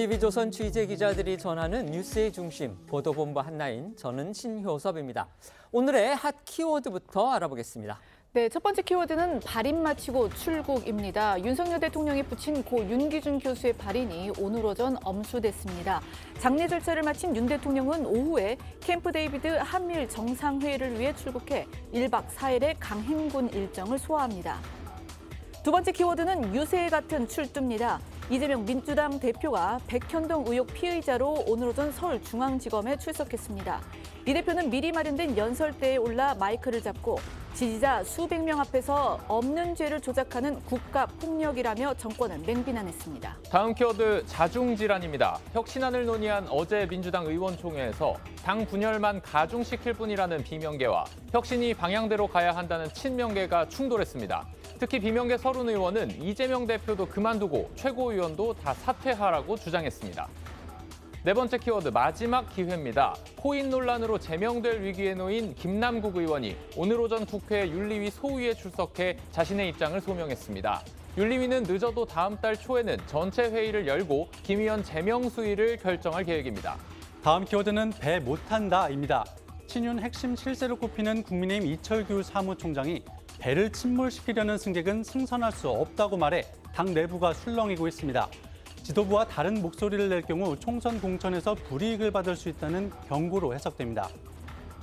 TV조선 취재 기자들이 전하는 뉴스의 중심, 보도본부 한라인, 저는 신효섭입니다. 오늘의 핫 키워드부터 알아보겠습니다. 네, 첫 번째 키워드는 발인 마치고 출국입니다. 윤석열 대통령이 붙인 고 윤기준 교수의 발인이 오늘 오전 엄수됐습니다. 장례 절차를 마친 윤 대통령은 오후에 캠프 데이비드 한미일 정상회의를 위해 출국해 1박 4일의 강행군 일정을 소화합니다. 두 번째 키워드는 유세 같은 출두입니다. 이재명 민주당 대표가 백현동 의혹 피의자로 오늘 오전 서울중앙지검에 출석했습니다. 이 대표는 미리 마련된 연설대에 올라 마이크를 잡고 지지자 수백 명 앞에서 없는 죄를 조작하는 국가폭력이라며 정권을 맹비난했습니다. 다음 키워드 자중질환입니다. 혁신안을 논의한 어제 민주당 의원총회에서 당 분열만 가중시킬 뿐이라는 비명계와 혁신이 방향대로 가야 한다는 친명계가 충돌했습니다. 특히 비명계 서른 의원은 이재명 대표도 그만두고 최고위원도 다 사퇴하라고 주장했습니다. 네 번째 키워드 마지막 기회입니다. 코인 논란으로 제명될 위기에 놓인 김남국 의원이 오늘 오전 국회 윤리위 소위에 출석해 자신의 입장을 소명했습니다. 윤리위는 늦어도 다음 달 초에는 전체 회의를 열고 김 의원 제명 수위를 결정할 계획입니다. 다음 키워드는 배 못한다입니다. 친윤 핵심 실세로 꼽히는 국민의힘 이철규 사무총장이 배를 침몰시키려는 승객은 승선할 수 없다고 말해 당 내부가 술렁이고 있습니다. 지도부와 다른 목소리를 낼 경우 총선 공천에서 불이익을 받을 수 있다는 경고로 해석됩니다.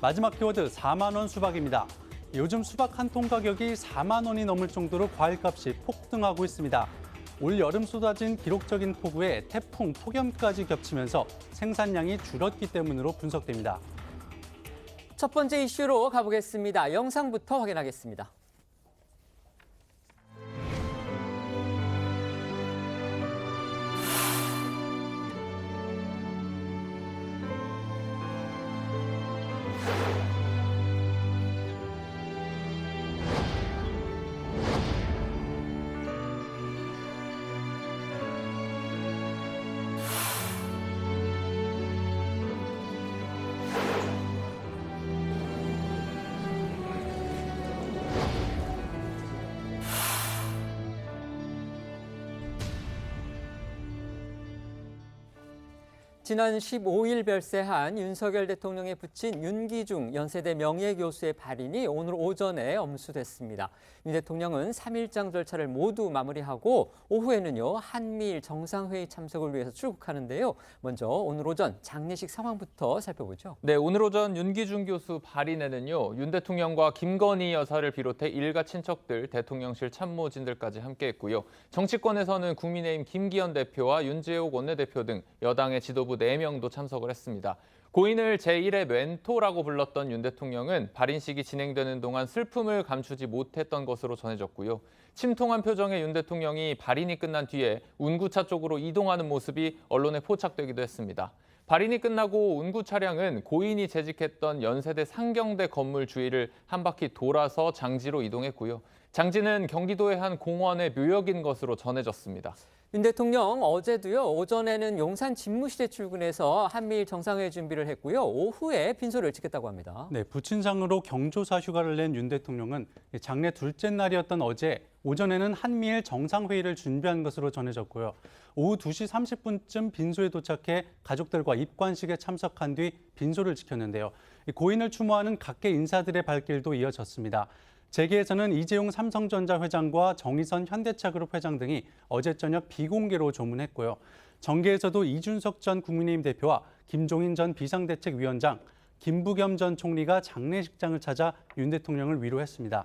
마지막 키워드 4만 원 수박입니다. 요즘 수박 한 통 가격이 4만 원이 넘을 정도로 과일값이 폭등하고 있습니다. 올 여름 쏟아진 기록적인 폭우에 태풍, 폭염까지 겹치면서 생산량이 줄었기 때문으로 분석됩니다. 첫 번째 이슈로 가보겠습니다. 영상부터 확인하겠습니다. 지난 15일 별세한 윤석열 대통령에 붙인 윤기중 연세대 명예교수의 발인이 오늘 오전에 엄수됐습니다. 윤 대통령은 3일장 절차를 모두 마무리하고 오후에는요 한미일 정상회의 참석을 위해서 출국하는데요. 먼저 오늘 오전 장례식 상황부터 살펴보죠. 네, 오늘 오전 윤기중 교수 발인에는요 윤 대통령과 김건희 여사를 비롯해 일가 친척들, 대통령실 참모진들까지 함께했고요. 정치권에서는 국민의힘 김기현 대표와 윤재옥 원내대표 등 여당의 지도부 4명도 참석을 했습니다. 고인을 제1의 멘토라고 불렀던 윤 대통령은 발인식이 진행되는 동안 슬픔을 감추지 못했던 것으로 전해졌고요. 침통한 표정의 윤 대통령이 발인이 끝난 뒤에 운구차 쪽으로 이동하는 모습이 언론에 포착되기도 했습니다. 발인이 끝나고 운구 차량은 고인이 재직했던 연세대 상경대 건물 주위를 한 바퀴 돌아서 장지로 이동했고요. 장지는 경기도의 한 공원의 묘역인 것으로 전해졌습니다. 윤 대통령 어제도요 오전에는 용산 집무실에 출근해서 한미일 정상회의 준비를 했고요. 오후에 빈소를 지켰다고 합니다. 네, 부친상으로 경조사 휴가를 낸 윤 대통령은 장례 둘째 날이었던 어제 오전에는 한미일 정상회의를 준비한 것으로 전해졌고요. 오후 2시 30분쯤 빈소에 도착해 가족들과 입관식에 참석한 뒤 빈소를 지켰는데요. 고인을 추모하는 각계 인사들의 발길도 이어졌습니다. 재계에서는 이재용 삼성전자 회장과 정의선 현대차그룹 회장 등이 어제 저녁 비공개로 조문했고요. 정계에서도 이준석 전 국민의힘 대표와 김종인 전 비상대책위원장, 김부겸 전 총리가 장례식장을 찾아 윤 대통령을 위로했습니다.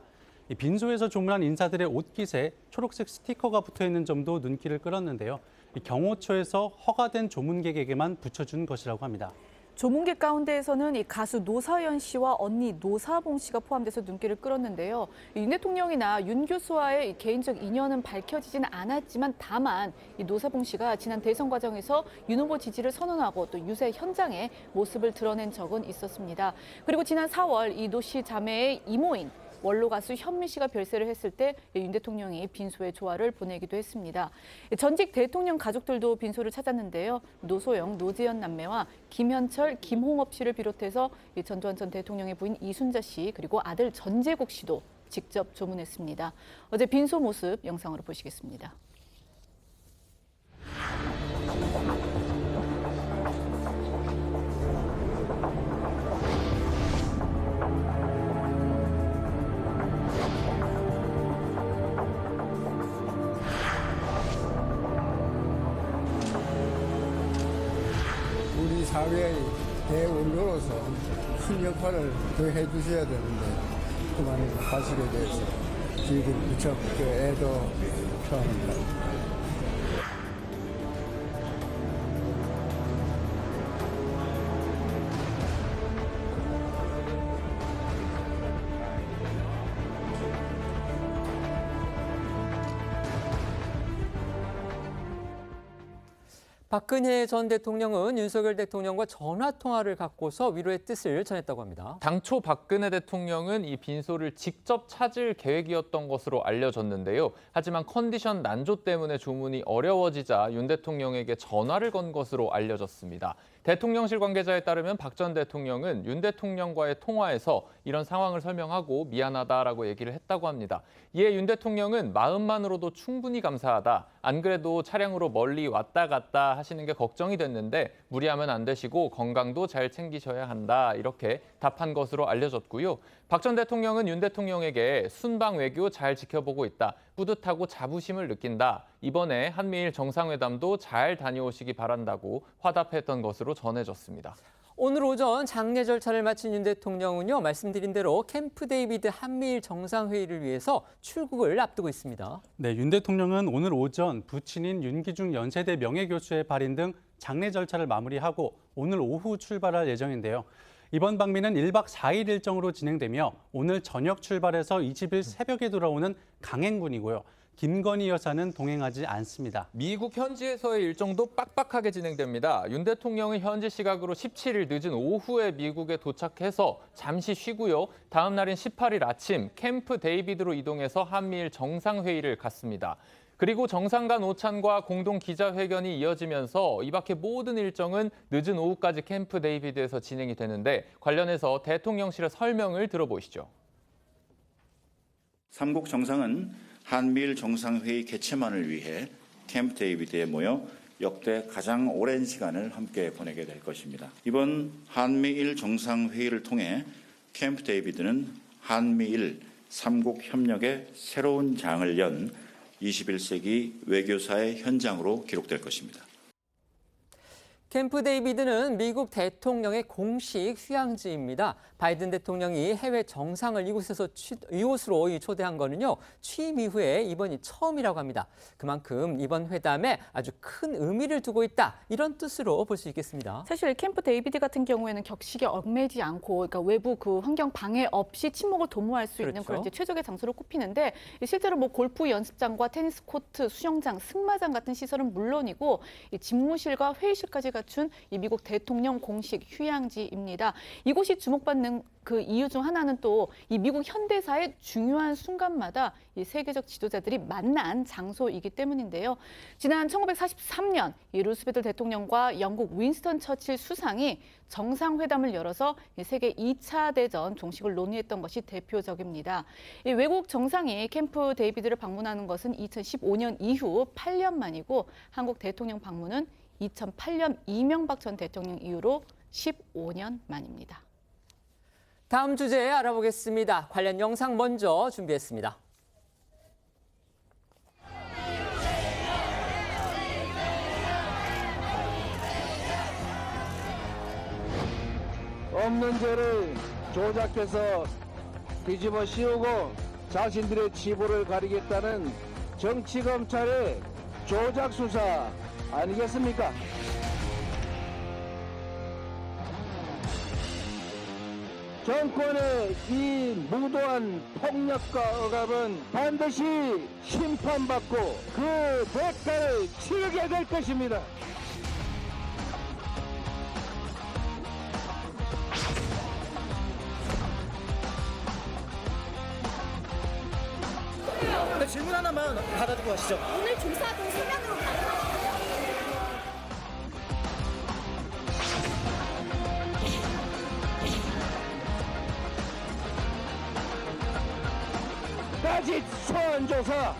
빈소에서 조문한 인사들의 옷깃에 초록색 스티커가 붙어있는 점도 눈길을 끌었는데요. 경호처에서 허가된 조문객에게만 붙여준 것이라고 합니다. 조문객 가운데에서는 이 가수 노사연 씨와 언니 노사봉 씨가 포함돼서 눈길을 끌었는데요. 윤 대통령이나 윤 교수와의 개인적 인연은 밝혀지진 않았지만 다만 이 노사봉 씨가 지난 대선 과정에서 윤 후보 지지를 선언하고 또 유세 현장에 모습을 드러낸 적은 있었습니다. 그리고 지난 4월 이 노 씨 자매의 이모인 원로 가수 현미 씨가 별세를 했을 때 윤 대통령이 빈소에 조화를 보내기도 했습니다. 전직 대통령 가족들도 빈소를 찾았는데요. 노소영, 노지연 남매와 김현철, 김홍업 씨를 비롯해서 전두환 전 대통령의 부인 이순자 씨 그리고 아들 전재국 씨도 직접 조문했습니다. 어제 빈소 모습 영상으로 보시겠습니다. 사회의 대원로로서 큰 역할을 더 해주셔야 되는데 그만 가시게 돼서 저희들 무척 애도 표합니다. 박근혜 전 대통령은 윤석열 대통령과 전화 통화를 갖고서 위로의 뜻을 전했다고 합니다. 당초 박근혜 대통령은 이 빈소를 직접 찾을 계획이었던 것으로 알려졌는데요. 하지만 컨디션 난조 때문에 조문이 어려워지자 윤 대통령에게 전화를 건 것으로 알려졌습니다. 대통령실 관계자에 따르면 박 전 대통령은 윤 대통령과의 통화에서 이런 상황을 설명하고 미안하다라고 얘기를 했다고 합니다. 이에 윤 대통령은 마음만으로도 충분히 감사하다. 안 그래도 차량으로 멀리 왔다 갔다 하시는 게 걱정이 됐는데 무리하면 안 되시고 건강도 잘 챙기셔야 한다. 이렇게 답한 것으로 알려졌고요. 박 전 대통령은 윤 대통령에게 순방 외교 잘 지켜보고 있다. 뿌듯하고 자부심을 느낀다. 이번에 한미일 정상회담도 잘 다녀오시기 바란다고 화답했던 것으로 전해졌습니다. 오늘 오전 장례 절차를 마친 윤 대통령은요, 말씀드린 대로 캠프 데이비드 한미일 정상회의를 위해서 출국을 앞두고 있습니다. 네, 윤 대통령은 오늘 오전 부친인 윤기중 연세대 명예교수의 발인 등 장례 절차를 마무리하고 오늘 오후 출발할 예정인데요. 이번 방미는 1박 4일 일정으로 진행되며 오늘 저녁 출발해서 20일 새벽에 돌아오는 강행군이고요. 김건희 여사는 동행하지 않습니다. 미국 현지에서의 일정도 빡빡하게 진행됩니다. 윤 대통령은 현지 시각으로 17일 늦은 오후에 미국에 도착해서 잠시 쉬고요. 다음 날인 18일 아침 캠프 데이비드로 이동해서 한미일 정상회의를 갖습니다. 그리고 정상 간 오찬과 공동 기자회견이 이어지면서 이 밖의 모든 일정은 늦은 오후까지 캠프 데이비드에서 진행이 되는데 관련해서 대통령실의 설명을 들어보시죠. 삼국 정상은 한미일 정상회의 개최만을 위해 캠프 데이비드에 모여 역대 가장 오랜 시간을 함께 보내게 될 것입니다. 이번 한미일 정상회의를 통해 캠프 데이비드는 한미일 삼국 협력의 새로운 장을 연 21세기 외교사의 현장으로 기록될 것입니다. 캠프 데이비드는 미국 대통령의 공식 휴양지입니다. 바이든 대통령이 해외 정상을 이곳으로 초대한 거는요, 취임 이후에 이번이 처음이라고 합니다. 그만큼 이번 회담에 아주 큰 의미를 두고 있다, 이런 뜻으로 볼 수 있겠습니다. 사실 캠프 데이비드 같은 경우에는 격식에 얽매지 않고, 그러니까 외부 그 환경 방해 없이 친목을 도모할 수 있는 그렇죠. 그런 이제 최적의 장소로 꼽히는데, 실제로 뭐 골프 연습장과 테니스 코트, 수영장, 승마장 같은 시설은 물론이고 이 집무실과 회의실까지 갖춘 이 미국 대통령 공식 휴양지입니다. 이곳이 주목받는 그 이유 중 하나는 또 이 미국 현대사의 중요한 순간마다 이 세계적 지도자들이 만난 장소이기 때문인데요. 지난 1943년 이 루스벨트 대통령과 영국 윈스턴 처칠 수상이 정상회담을 열어서 이 세계 2차 대전 종식을 논의했던 것이 대표적입니다. 이 외국 정상이 캠프 데이비드를 방문하는 것은 2015년 이후 8년 만이고 한국 대통령 방문은 2008년 이명박 전 대통령 이후로 15년 만입니다. 다음 주제 알아보겠습니다. 관련 영상 먼저 준비했습니다. 없는 죄를 조작해서 뒤집어 씌우고 자신들의 치부를 가리겠다는 정치검찰의 조작수사 아니겠습니까? 정권의 이 무도한 폭력과 억압은 반드시 심판받고 그 대가를 치르게 될 것입니다. 질문 하나만 받아듣고 가시죠. 오늘 조사도 서면으로 가능하세요? 따짓 소환조사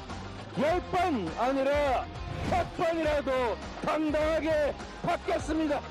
10번 아니라 100번이라도 당당하게 받겠습니다.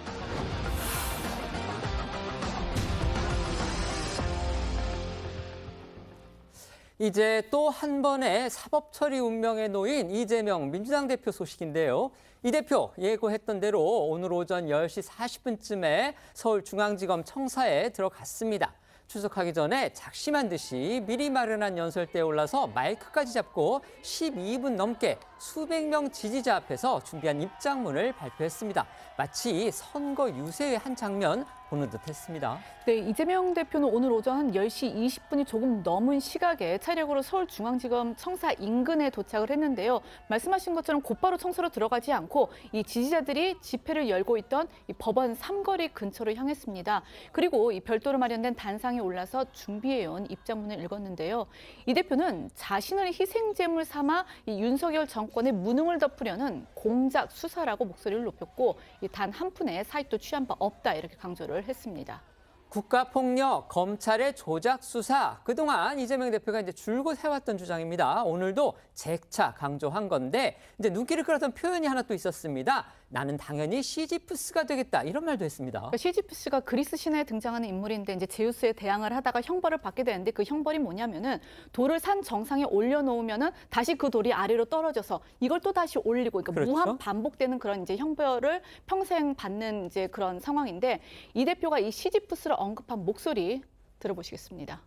이제 또 한 번의 사법 처리 운명에 놓인 이재명 민주당 대표 소식인데요. 이 대표 예고했던 대로 오늘 오전 10시 40분쯤에 서울중앙지검 청사에 들어갔습니다. 출석하기 전에 작심한 듯이 미리 마련한 연설대에 올라서 마이크까지 잡고 12분 넘게 수백 명 지지자 앞에서 준비한 입장문을 발표했습니다. 마치 선거 유세의 한 장면 보는 듯했습니다. 네, 이재명 대표는 오늘 오전 한 10시 20분이 조금 넘은 시각에 차량으로 서울중앙지검 청사 인근에 도착을 했는데요. 말씀하신 것처럼 곧바로 청사로 들어가지 않고 이 지지자들이 집회를 열고 있던 이 법원 삼거리 근처로 향했습니다. 그리고 이 별도로 마련된 단상에 올라서 준비해온 입장문을 읽었는데요. 이 대표는 자신을 희생제물 삼아 이 윤석열 정권의 무능을 덮으려는 공작 수사라고 목소리를 높였고 단 한 푼의 사익도 취한 바 없다 이렇게 강조를 했습니다. 국가폭력, 검찰의 조작 수사. 그동안 이재명 대표가 이제 줄곧 해왔던 주장입니다. 오늘도 재차 강조한 건데 이제 눈길을 끌었던 표현이 하나 또 있었습니다. 나는 당연히 시지프스가 되겠다. 이런 말도 했습니다. 그러니까 시지프스가 그리스 신화에 등장하는 인물인데 이제 제우스에 대항을 하다가 형벌을 받게 되는데 그 형벌이 뭐냐면은 돌을 산 정상에 올려놓으면은 다시 그 돌이 아래로 떨어져서 이걸 또 다시 올리고 그러니까 그렇죠. 무한 반복되는 그런 이제 형벌을 평생 받는 이제 그런 상황인데 이 대표가 이 시지프스를 언급한 목소리 들어보시겠습니다.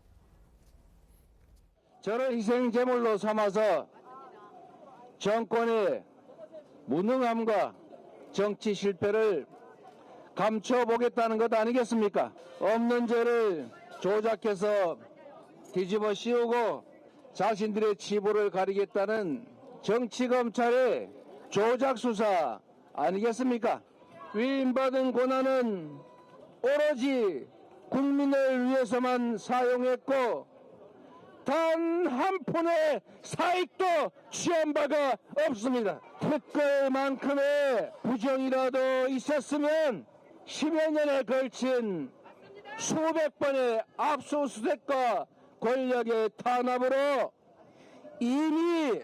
저를 희생제물로 삼아서 정권의 무능함과 정치 실패를 감춰보겠다는 것 아니겠습니까? 없는 죄를 조작해서 뒤집어 씌우고 자신들의 치부를 가리겠다는 정치검찰의 조작수사 아니겠습니까? 위임받은 권한은 오로지 국민을 위해서만 사용했고 단 한 푼의 사익도 취한 바가 없습니다. 특검만큼의 부정이라도 있었으면 10여 년에 걸친 수백 번의 압수수색과 권력의 탄압으로 이미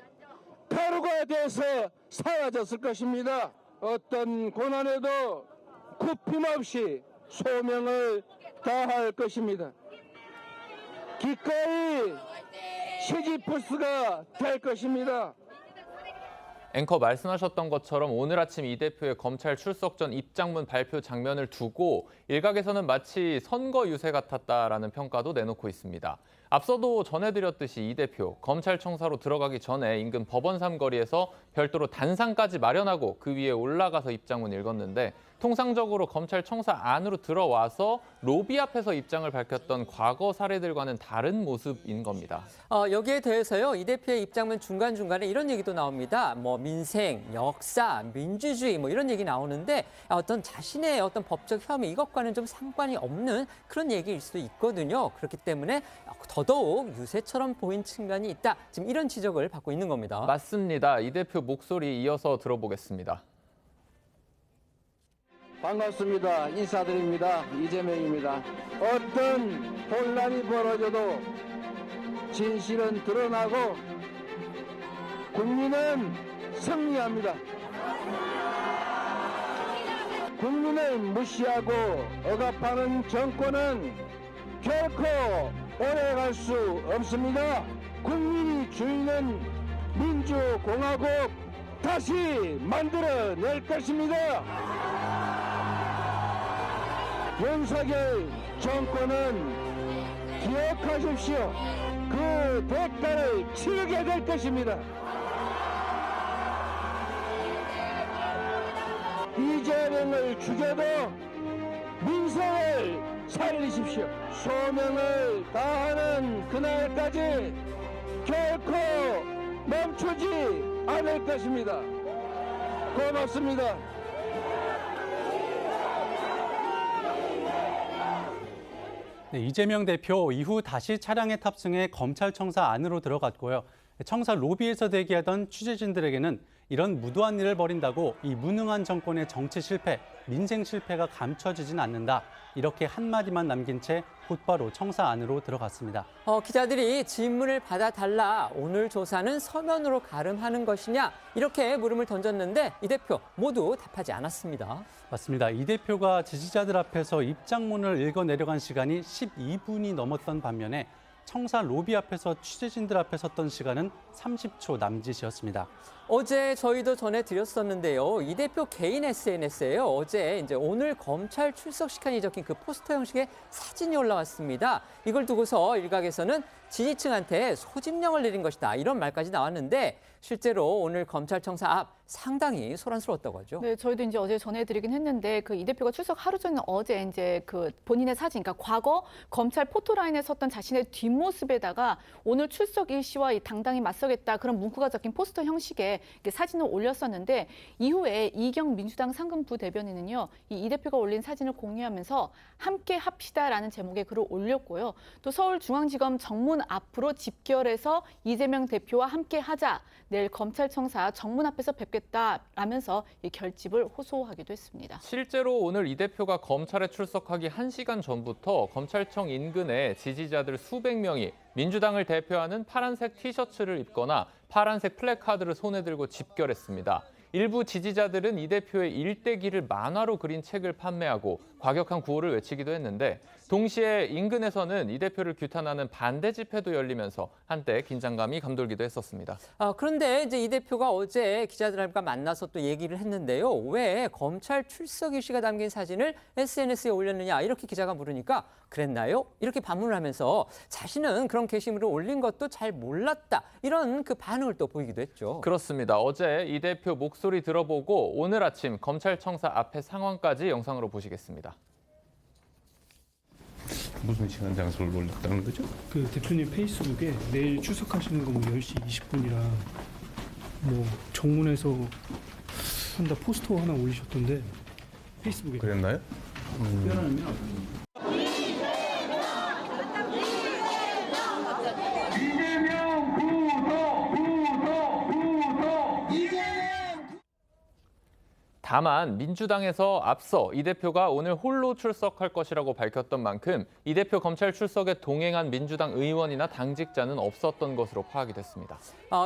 가루가 돼서 사라졌을 것입니다. 어떤 고난에도 굽힘없이 소명을 다할 것입니다. 기꺼이 시지프스가 될 것입니다. 앵커 말씀하셨던 것처럼 오늘 아침 이 대표의 검찰 출석 전 입장문 발표 장면을 두고 일각에서는 마치 선거 유세 같았다라는 평가도 내놓고 있습니다. 앞서도 전해드렸듯이 이 대표 검찰청사로 들어가기 전에 인근 법원 삼거리에서 별도로 단상까지 마련하고 그 위에 올라가서 입장문 읽었는데 통상적으로 검찰청사 안으로 들어와서 로비 앞에서 입장을 밝혔던 과거 사례들과는 다른 모습인 겁니다. 여기에 대해서요, 이 대표의 입장문 중간중간에 이런 얘기도 나옵니다. 뭐 민생, 역사, 민주주의 뭐 이런 얘기 나오는데 어떤 자신의 어떤 법적 혐의 이것과는 좀 상관이 없는 그런 얘기일 수도 있거든요. 그렇기 때문에 더더욱 유세처럼 보인 측면이 있다. 지금 이런 지적을 받고 있는 겁니다. 맞습니다. 이 대표 목소리 이어서 들어보겠습니다. 반갑습니다. 인사드립니다. 이재명입니다. 어떤 혼란이 벌어져도 진실은 드러나고 국민은 승리합니다. 국민을 무시하고 억압하는 정권은 결코 오래 갈 수 없습니다. 국민이 주인은 민주공화국 다시 만들어낼 것입니다. 윤석열 정권은 기억하십시오. 그 대가를 치르게 될 것입니다. 이재명을 죽여도 민생을 살리십시오. 소명을 다하는 그날까지 결코 멈추지 않을 것입니다. 고맙습니다. 네, 이재명 대표 이후 다시 차량에 탑승해 검찰청사 안으로 들어갔고요. 청사 로비에서 대기하던 취재진들에게는 이런 무도한 일을 벌인다고 이 무능한 정권의 정치 실패, 민생 실패가 감춰지진 않는다. 이렇게 한마디만 남긴 채 곧바로 청사 안으로 들어갔습니다. 기자들이 질문을 받아달라. 오늘 조사는 서면으로 가름하는 것이냐? 이렇게 물음을 던졌는데 이 대표 모두 답하지 않았습니다. 맞습니다. 이 대표가 지지자들 앞에서 입장문을 읽어내려간 시간이 12분이 넘었던 반면에 청사 로비 앞에서 취재진들 앞에 섰던 시간은 30초 남짓이었습니다. 어제 저희도 전해드렸었는데요. 이 대표 개인 SNS에요. 어제 이제 오늘 검찰 출석 시간이 적힌 그 포스터 형식의 사진이 올라왔습니다. 이걸 두고서 일각에서는 지지층한테 소집령을 내린 것이다. 이런 말까지 나왔는데 실제로 오늘 검찰청사 앞 상당히 소란스러웠다고 하죠. 네, 저희도 이제 어제 전해드리긴 했는데 그 이 대표가 출석 하루 전에 어제 이제 그 본인의 사진, 그러니까 과거 검찰 포토라인에 섰던 자신의 뒷모습에다가 오늘 출석 일시와 이 당당히 맞서겠다 그런 문구가 적힌 포스터 형식의 사진을 올렸었는데 이후에 이경 민주당 상근 부대변인은요, 이 대표가 올린 사진을 공유하면서 함께 합시다라는 제목의 글을 올렸고요. 또 서울중앙지검 정문 앞으로 집결해서 이재명 대표와 함께 하자. 내일 검찰청사 정문 앞에서 뵙겠다라면서 이 결집을 호소하기도 했습니다. 실제로 오늘 이 대표가 검찰에 출석하기 1시간 전부터 검찰청 인근에 지지자들 수백 명이 민주당을 대표하는 파란색 티셔츠를 입거나 파란색 플래카드를 손에 들고 집결했습니다. 일부 지지자들은 이 대표의 일대기를 만화로 그린 책을 판매하고 과격한 구호를 외치기도 했는데 동시에 인근에서는 이 대표를 규탄하는 반대 집회도 열리면서 한때 긴장감이 감돌기도 했었습니다. 그런데 이제 이 대표가 어제 기자들과 만나서 또 얘기를 했는데요. 왜 검찰 출석 일시가 담긴 사진을 SNS에 올렸느냐 이렇게 기자가 물으니까 그랬나요? 이렇게 반문을 하면서 자신은 그런 게시물을 올린 것도 잘 몰랐다. 이런 그 반응을 또 보이기도 했죠. 그렇습니다. 어제 이 대표 목소리 들어보고 오늘 아침 검찰청사 앞의 상황까지 영상으로 보시겠습니다. 무슨 시간 장소를 올렸다는 거죠? 그 대표님 페이스북에 내일 출석하시는 거 뭐 10시 20분이라 뭐 정문에서 한다 포스터 하나 올리셨던데 페이스북에 그랬나요? 다만 민주당에서 앞서 이 대표가 오늘 홀로 출석할 것이라고 밝혔던 만큼 이 대표 검찰 출석에 동행한 민주당 의원이나 당직자는 없었던 것으로 파악이 됐습니다.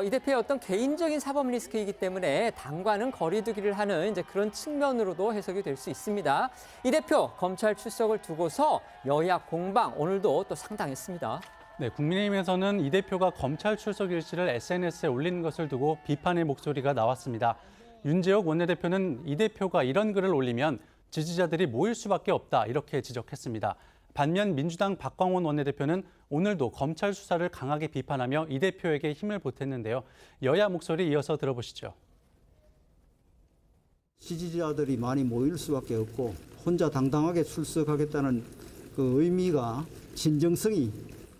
이 대표의 어떤 개인적인 사법 리스크이기 때문에 당과는 거리두기를 하는 이제 그런 측면으로도 해석이 될 수 있습니다. 이 대표 검찰 출석을 두고서 여야 공방 오늘도 또 상당했습니다. 네, 국민의힘에서는 이 대표가 검찰 출석 일시를 SNS에 올린 것을 두고 비판의 목소리가 나왔습니다. 윤재옥 원내대표는 이 대표가 이런 글을 올리면 지지자들이 모일 수밖에 없다 이렇게 지적했습니다. 반면 민주당 박광원 원내대표는 오늘도 검찰 수사를 강하게 비판하며 이 대표에게 힘을 보탰는데요. 여야 목소리 이어서 들어보시죠. 지지자들이 많이 모일 수밖에 없고 혼자 당당하게 출석하겠다는 그 의미가 진정성이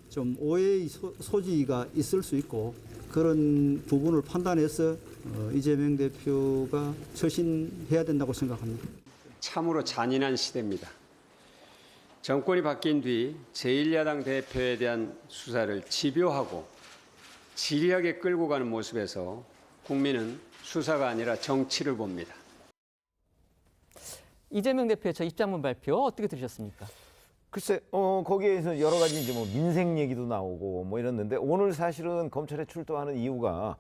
좀 오해의 소지가 있을 수 있고 그런 부분을 판단해서 이재명 대표가 처신해야 된다고 생각합니다. 참으로 잔인한 시대입니다. 정권이 바뀐 뒤 제1야당 대표에 대한 수사를 집요하고 지리하게 끌고 가는 모습에서 국민은 수사가 아니라 정치를 봅니다. 이재명 대표의 저 입장문 발표 어떻게 들으셨습니까? 글쎄, 거기에서 여러 가지 이제 뭐 민생 얘기도 나오고 뭐 이랬는데 오늘 사실은 검찰에 출두하는 이유가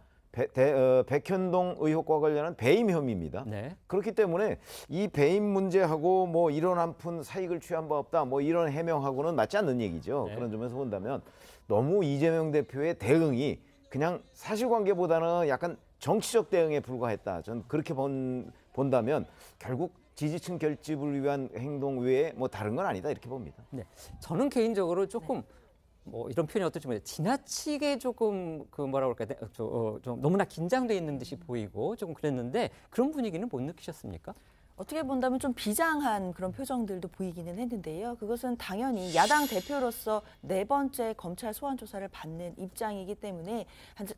백현동 의혹과 관련한 배임 혐의입니다. 네. 그렇기 때문에 이 배임 문제하고 뭐 이런 한푼 사익을 취한 바 없다 뭐 이런 해명하고는 맞지 않는 얘기죠. 네. 그런 점에서 본다면 너무 이재명 대표의 대응이 그냥 사실관계보다는 약간 정치적 대응에 불과했다. 전 그렇게 본다면 결국 지지층 결집을 위한 행동 외에 뭐 다른 건 아니다 이렇게 봅니다. 네, 저는 개인적으로 조금 뭐 이런 표현이 어떨지 모르겠는데 지나치게 조금 그 뭐라 그럴까 좀 너무나 긴장돼 있는 듯이 보이고 조금 그랬는데 그런 분위기는 못 느끼셨습니까? 어떻게 본다면 좀 비장한 그런 표정들도 보이기는 했는데요. 그것은 당연히 야당 대표로서 4번째 검찰 소환 조사를 받는 입장이기 때문에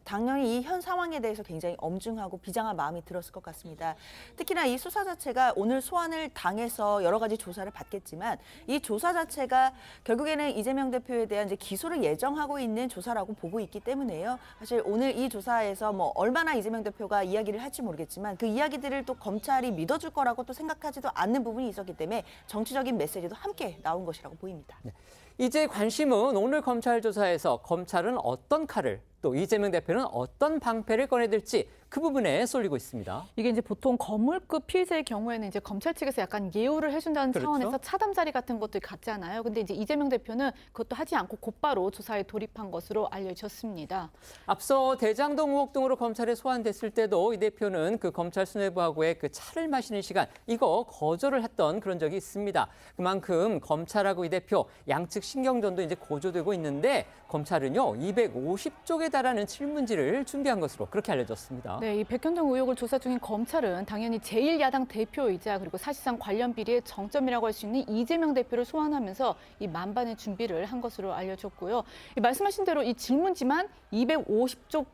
당연히 이 현 상황에 대해서 굉장히 엄중하고 비장한 마음이 들었을 것 같습니다. 특히나 이 수사 자체가 오늘 소환을 당해서 여러 가지 조사를 받겠지만 이 조사 자체가 결국에는 이재명 대표에 대한 이제 기소를 예정하고 있는 조사라고 보고 있기 때문에요. 사실 오늘 이 조사에서 뭐 얼마나 이재명 대표가 이야기를 할지 모르겠지만 그 이야기들을 또 검찰이 믿어줄 거라고 또 생각하지도 않는 부분이 있었기 때문에 정치적인 메시지도 함께 나온 것이라고 보입니다. 네. 이제 관심은 오늘 검찰 조사에서 검찰은 어떤 칼을 또 이재명 대표는 어떤 방패를 꺼내들지 그 부분에 쏠리고 있습니다. 이게 이제 보통 거물급 피해자의 경우에는 이제 검찰 측에서 약간 예우를 해준다는 그렇죠. 차원에서 차담 자리 같은 것도 갖잖아요. 근데 이제 이재명 대표는 그것도 하지 않고 곧바로 조사에 돌입한 것으로 알려졌습니다. 앞서 대장동 의혹 등으로 검찰에 소환됐을 때도 이 대표는 그 검찰 수뇌부하고의 그 차를 마시는 시간 이거 거절을 했던 그런 적이 있습니다. 그만큼 검찰하고 이 대표 양측 신경전도 이제 고조되고 있는데 검찰은요 250쪽에 달하는 질문지를 준비한 것으로 그렇게 알려졌습니다. 네, 이 백현동 의혹을 조사 중인 검찰은 당연히 제1야당 대표이자 그리고 사실상 관련 비리의 정점이라고 할 수 있는 이재명 대표를 소환하면서 이 만반의 준비를 한 것으로 알려졌고요. 이 말씀하신 대로 이 질문지만 250쪽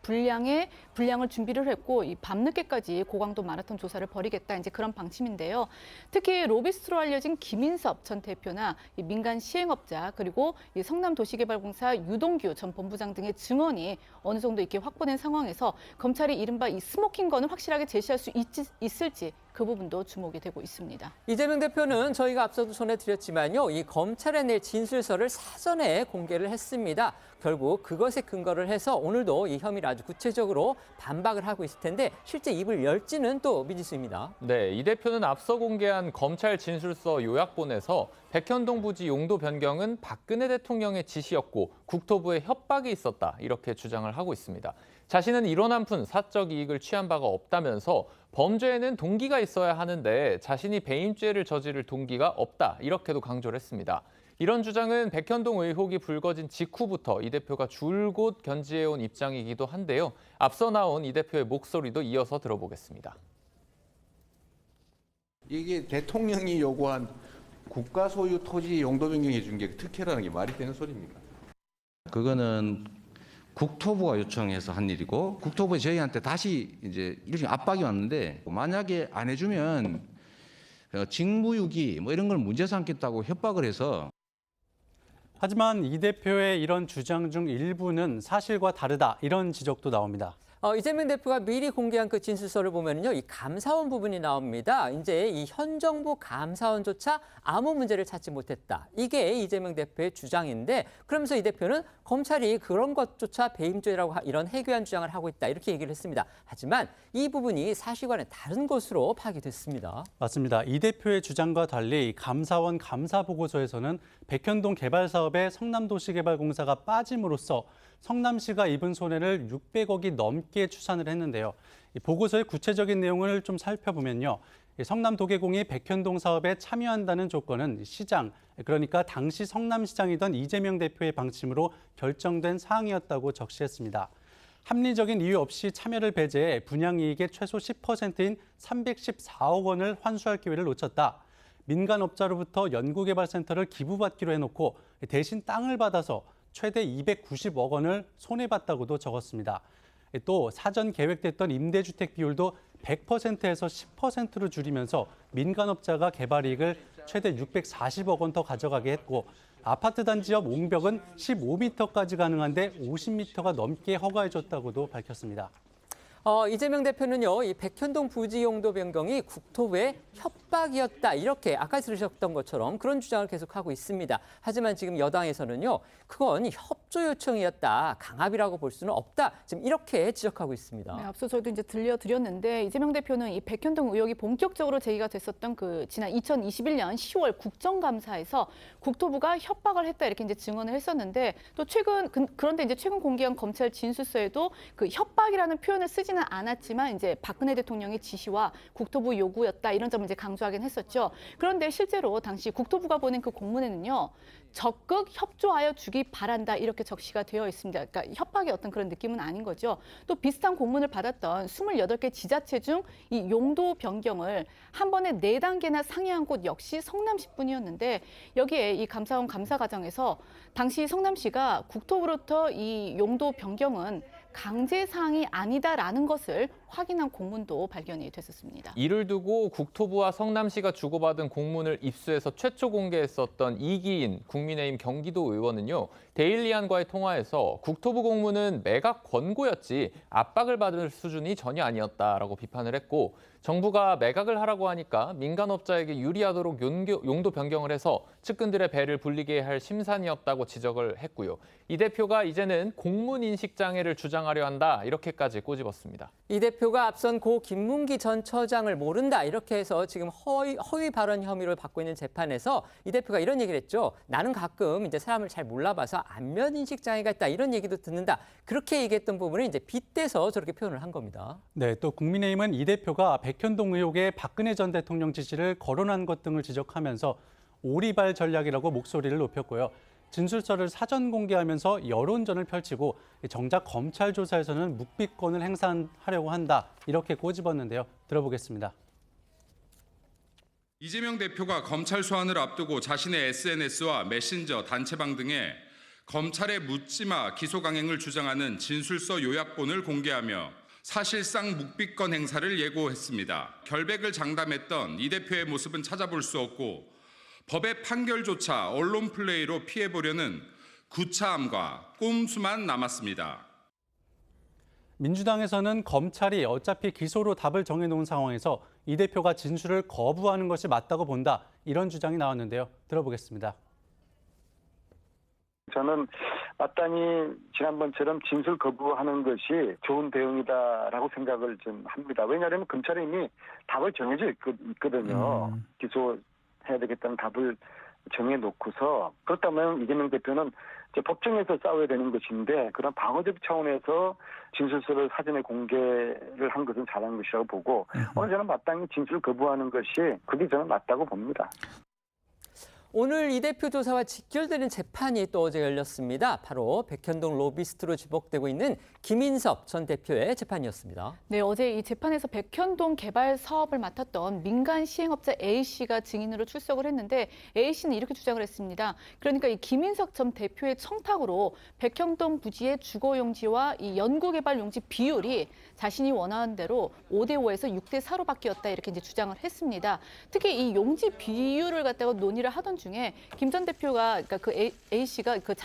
분량을 준비를 했고 이 밤늦게까지 고강도 마라톤 조사를 벌이겠다 이제 그런 방침인데요. 특히 로비스트로 알려진 김인섭 전 대표나 이 민간 시행업자 그리고 이 성남도시개발공사 유동규 전 본부장 등의 증언이 어느 정도 이렇게 확보된 상황에서 검찰이 이른바 이 스모킹건을 확실하게 제시할 수 있을지 그 부분도 주목이 되고 있습니다. 이재명 대표는 저희가 앞서도 전해드렸지만요. 이 검찰에 낼 진술서를 사전에 공개를 했습니다. 결국 그것에 근거를 해서 오늘도 이 혐의를 아주 구체적으로 반박을 하고 있을 텐데 실제 입을 열지는 또 미지수입니다. 네, 이 대표는 앞서 공개한 검찰 진술서 요약본에서 백현동 부지 용도 변경은 박근혜 대통령의 지시였고 국토부의 협박이 있었다 이렇게 주장을 하고 있습니다. 자신은 이론 한 푼 사적 이익을 취한 바가 없다면서 범죄에는 동기가 있어야 하는데 자신이 배임죄를 저지를 동기가 없다 이렇게도 강조를 했습니다. 이런 주장은 백현동 의혹이 불거진 직후부터 이 대표가 줄곧 견지해온 입장이기도 한데요. 앞서 나온 이 대표의 목소리도 이어서 들어보겠습니다. 이게 대통령이 요구한 국가 소유 토지 용도 변경해 준 게 특혜라는 게 말이 되는 소리입니까? 그거는 국토부가 요청해서 한 일이고 국토부에 저희한테 다시 이제 일종의 압박이 왔는데 만약에 안 해주면 직무유기 뭐 이런 걸 문제 삼겠다고 협박을 해서. 하지만 이 대표의 이런 주장 중 일부는 사실과 다르다 이런 지적도 나옵니다. 이재명 대표가 미리 공개한 그 진술서를 보면요, 이 감사원 부분이 나옵니다. 이제 이 현 정부 감사원조차 아무 문제를 찾지 못했다. 이게 이재명 대표의 주장인데, 그러면서 이 대표는 검찰이 그런 것조차 배임죄라고 이런 해괴한 주장을 하고 있다 이렇게 얘기를 했습니다. 하지만 이 부분이 사실과는 다른 것으로 파악됐습니다. 맞습니다. 이 대표의 주장과 달리 감사원 감사 보고서에서는 백현동 개발 사업에 성남도시개발공사가 빠짐으로써 성남시가 입은 손해를 600억이 넘게 추산을 했는데요. 이 보고서의 구체적인 내용을 좀 살펴보면요. 성남도계공이 백현동 사업에 참여한다는 조건은 시장, 그러니까 당시 성남시장이던 이재명 대표의 방침으로 결정된 사항이었다고 적시했습니다. 합리적인 이유 없이 참여를 배제해 분양이익의 최소 10%인 314억 원을 환수할 기회를 놓쳤다. 민간업자로부터 연구개발센터를 기부받기로 해놓고 대신 땅을 받아서 최대 290억 원을 손해봤다고도 적었습니다. 또 사전 계획됐던 임대주택 비율도 100%에서 10%로 줄이면서 민간업자가 개발이익을 최대 640억 원 더 가져가게 했고 아파트 단지 옆 옹벽은 15m까지 가능한데 50m가 넘게 허가해줬다고도 밝혔습니다. 이재명 대표는요, 이 백현동 부지 용도 변경이 국토부의 협박이었다. 이렇게 아까 들으셨던 것처럼 그런 주장을 계속하고 있습니다. 하지만 지금 여당에서는요, 그건 협조 요청이었다. 강압이라고 볼 수는 없다. 지금 이렇게 지적하고 있습니다. 네, 앞서 저희도 이제 들려드렸는데 이재명 대표는 이 백현동 의혹이 본격적으로 제기가 됐었던 그 지난 2021년 10월 국정감사에서 국토부가 협박을 했다 이렇게 이제 증언을 했었는데 또 그런데 이제 최근 공개한 검찰 진술서에도 그 협박이라는 표현을 쓰지는 않았지만 이제 박근혜 대통령의 지시와 국토부 요구였다 이런 점을 이제 강조하긴 했었죠. 그런데 실제로 당시 국토부가 보낸 그 공문에는요. 적극 협조하여 주기 바란다 이렇게 적시가 되어 있습니다. 그러니까 협박의 어떤 그런 느낌은 아닌 거죠. 또 비슷한 공문을 받았던 28개 지자체 중 이 용도 변경을 한 번에 4단계나 상의한 곳 역시 성남시뿐이었는데 여기에 이 감사원 감사 과정에서 당시 성남시가 국토부로부터 이 용도 변경은 강제 사항이 아니다라는 것을 확인한 공문도 발견이 됐었습니다. 이를 두고 국토부와 성남시가 주고받은 공문을 입수해서 최초 공개했었던 이기인 국민의힘 경기도 의원은요. 데일리안과의 통화에서 국토부 공문은 매각 권고였지 압박을 받을 수준이 전혀 아니었다라고 비판을 했고 정부가 매각을 하라고 하니까 민간업자에게 유리하도록 용도 변경을 해서 측근들의 배를 불리게 할 심산이었다고 지적을 했고요. 이 대표가 이제는 공문 인식 장애를 주장하려 한다 이렇게까지 꼬집었습니다. 이 대표 대표가 앞선 고 김문기 전 처장을 모른다 이렇게 해서 지금 허위 발언 혐의를 받고 있는 재판에서 이 대표가 이런 얘기를 했죠. 나는 가끔 이제 사람을 잘 몰라봐서 안면 인식 장애가 있다 이런 얘기도 듣는다. 그렇게 얘기했던 부분을 이제 빗대서 저렇게 표현을 한 겁니다. 네, 또 국민의힘은 이 대표가 백현동 의혹에 박근혜 전 대통령 지시를 거론한 것 등을 지적하면서 오리발 전략이라고 목소리를 높였고요. 진술서를 사전 공개하면서 여론전을 펼치고 정작 검찰 조사에서는 묵비권을 행사하려고 한다 이렇게 꼬집었는데요. 들어보겠습니다. 이재명 대표가 검찰 소환을 앞두고 자신의 SNS와 메신저, 단체방 등에 검찰에 묻지마 기소 강행을 주장하는 진술서 요약본을 공개하며 사실상 묵비권 행사를 예고했습니다. 결백을 장담했던 이 대표의 모습은 찾아볼 수 없고 법의 판결조차 언론 플레이로 피해보려는 구차함과 꼼수만 남았습니다. 민주당에서는 검찰이 어차피 기소로 답을 정해놓은 상황에서 이 대표가 진술을 거부하는 것이 맞다고 본다. 이런 주장이 나왔는데요. 들어보겠습니다. 저는 마땅히 지난번처럼 진술 거부하는 것이 좋은 대응이다라고 생각을 좀 합니다. 왜냐하면 검찰이 이미 답을 정해져 있거든요. 기소해야 되겠다는 답을 정해놓고서 그렇다면 이재명 대표는 이제 법정에서 싸워야 되는 것인데 그런 방어적 차원에서 진술서를 사전에 공개를 한 것은 잘한 것이라고 보고 오늘 저는 마땅히 진술 거부하는 것이 그게 저는 맞다고 봅니다. 오늘 이 대표 조사와 직결되는 재판이 또 어제 열렸습니다. 바로 백현동 로비스트로 지목되고 있는 김인섭 전 대표의 재판이었습니다. 네, 어제 이 재판에서 백현동 개발 사업을 맡았던 민간 시행업자 A씨가 증인으로 출석을 했는데 A씨는 이렇게 주장을 했습니다. 그러니까 이 김인석 전 대표의 청탁으로 백현동 부지의 주거용지와 이 연구개발용지 비율이 자신이 원하는 대로 5대5에서 6대4로 바뀌었다 이렇게 이제 주장을 했습니다. 특히 이 용지 비율을 갖다가 논의를 하던 중에 김 전 대표가 그러니까 그 A씨가 그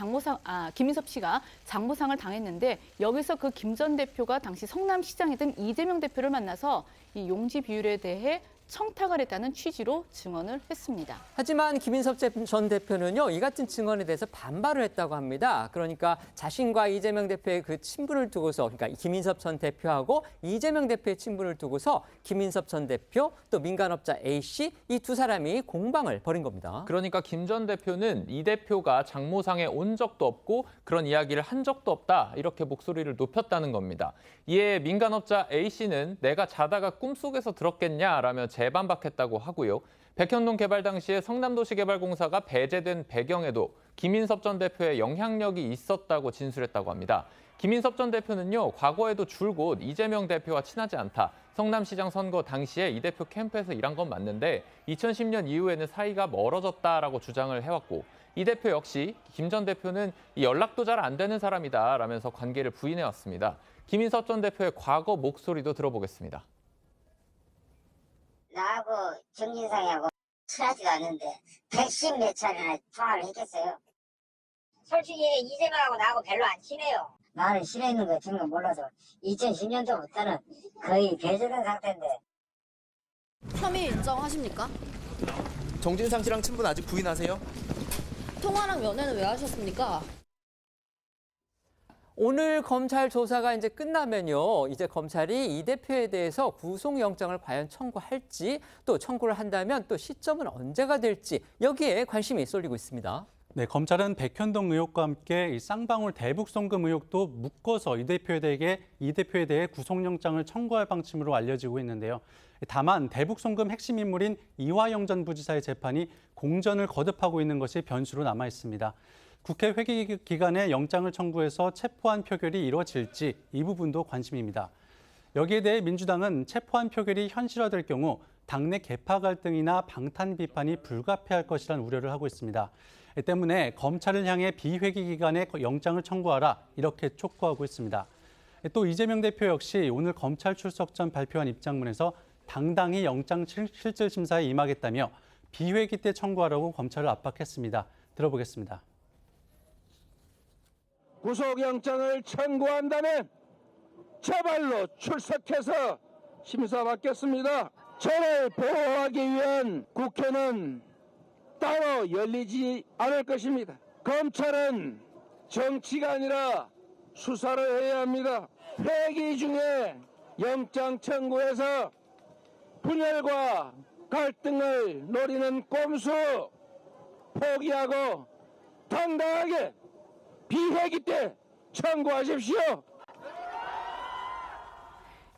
김인섭 씨가 장모상을 당했는데 여기서 그 김 전 대표가 당시 성남시장이던 이재명 대표를 만나서 이 용지 비율에 대해 청탁을 했다는 취지로 증언을 했습니다. 하지만 김인섭 전 대표는요, 이 같은 증언에 대해서 반발을 했다고 합니다. 그러니까 자신과 이재명 대표의 그 친분을 두고서, 그러니까 김인섭 전 대표하고 이재명 대표의 친분을 두고서 김인섭 전 대표 또 민간업자 A씨 이 두 사람이 공방을 벌인 겁니다. 그러니까 김 전 대표는 이 대표가 장모상에 온 적도 없고 그런 이야기를 한 적도 없다 이렇게 목소리를 높였다는 겁니다. 이에 민간업자 A씨는 내가 자다가 꿈속에서 들었겠냐라며 재반박했다고 하고요. 백현동 개발 당시에 성남도시개발공사가 배제된 배경에도 김인섭 전 대표의 영향력이 있었다고 진술했다고 합니다. 김인섭 전 대표는요, 과거에도 줄곧 이재명 대표와 친하지 않다. 성남시장 선거 당시에 이 대표 캠프에서 일한 건 맞는데 2010년 이후에는 사이가 멀어졌다라고 주장을 해왔고 이 대표 역시 김 전 대표는 연락도 잘 안 되는 사람이다라면서 관계를 부인해왔습니다. 김인섭 전 대표의 과거 목소리도 들어보겠습니다. 나하고 정진상이하고 친하지도 않는데 110 몇 차례나 통화를 했겠어요? 솔직히 이재명하고 나하고 별로 안 친해요. 나는 친해 있는 거 저는 몰라서 2010년도부터는 거의 배제된 상태인데. 혐의 인정하십니까? 정진상 씨랑 친분 아직 부인하세요? 통화랑 연애는 왜 하셨습니까? 오늘 검찰 조사가 이제 끝나면요, 이제 검찰이 이 대표에 대해서 구속영장을 과연 청구할지 또 청구를 한다면 또 시점은 언제가 될지 여기에 관심이 쏠리고 있습니다. 네, 검찰은 백현동 의혹과 함께 이 쌍방울 대북 송금 의혹도 묶어서 이 대표에 대해 구속영장을 청구할 방침으로 알려지고 있는데요. 다만 대북 송금 핵심 인물인 이화영 전 부지사의 재판이 공전을 거듭하고 있는 것이 변수로 남아 있습니다. 국회 회기 기간에 영장을 청구해서 체포한 표결이 이루어질지 이 부분도 관심입니다. 여기에 대해 민주당은 체포한 표결이 현실화될 경우 당내 계파 갈등이나 방탄 비판이 불가피할 것이라는 우려를 하고 있습니다. 때문에 검찰을 향해 비회기 기간에 영장을 청구하라 이렇게 촉구하고 있습니다. 또 이재명 대표 역시 오늘 검찰 출석 전 발표한 입장문에서 당당히 영장 실질 심사에 임하겠다며 비회기 때 청구하라고 검찰을 압박했습니다. 들어보겠습니다. 구속영장을 청구한다면 제발로 출석해서 심사받겠습니다. 저를 보호하기 위한 국회는 따로 열리지 않을 것입니다. 검찰은 정치가 아니라 수사를 해야 합니다. 회기 중에 영장 청구에서 분열과 갈등을 노리는 꼼수 포기하고 당당하게 비회기 때 청구하십시오.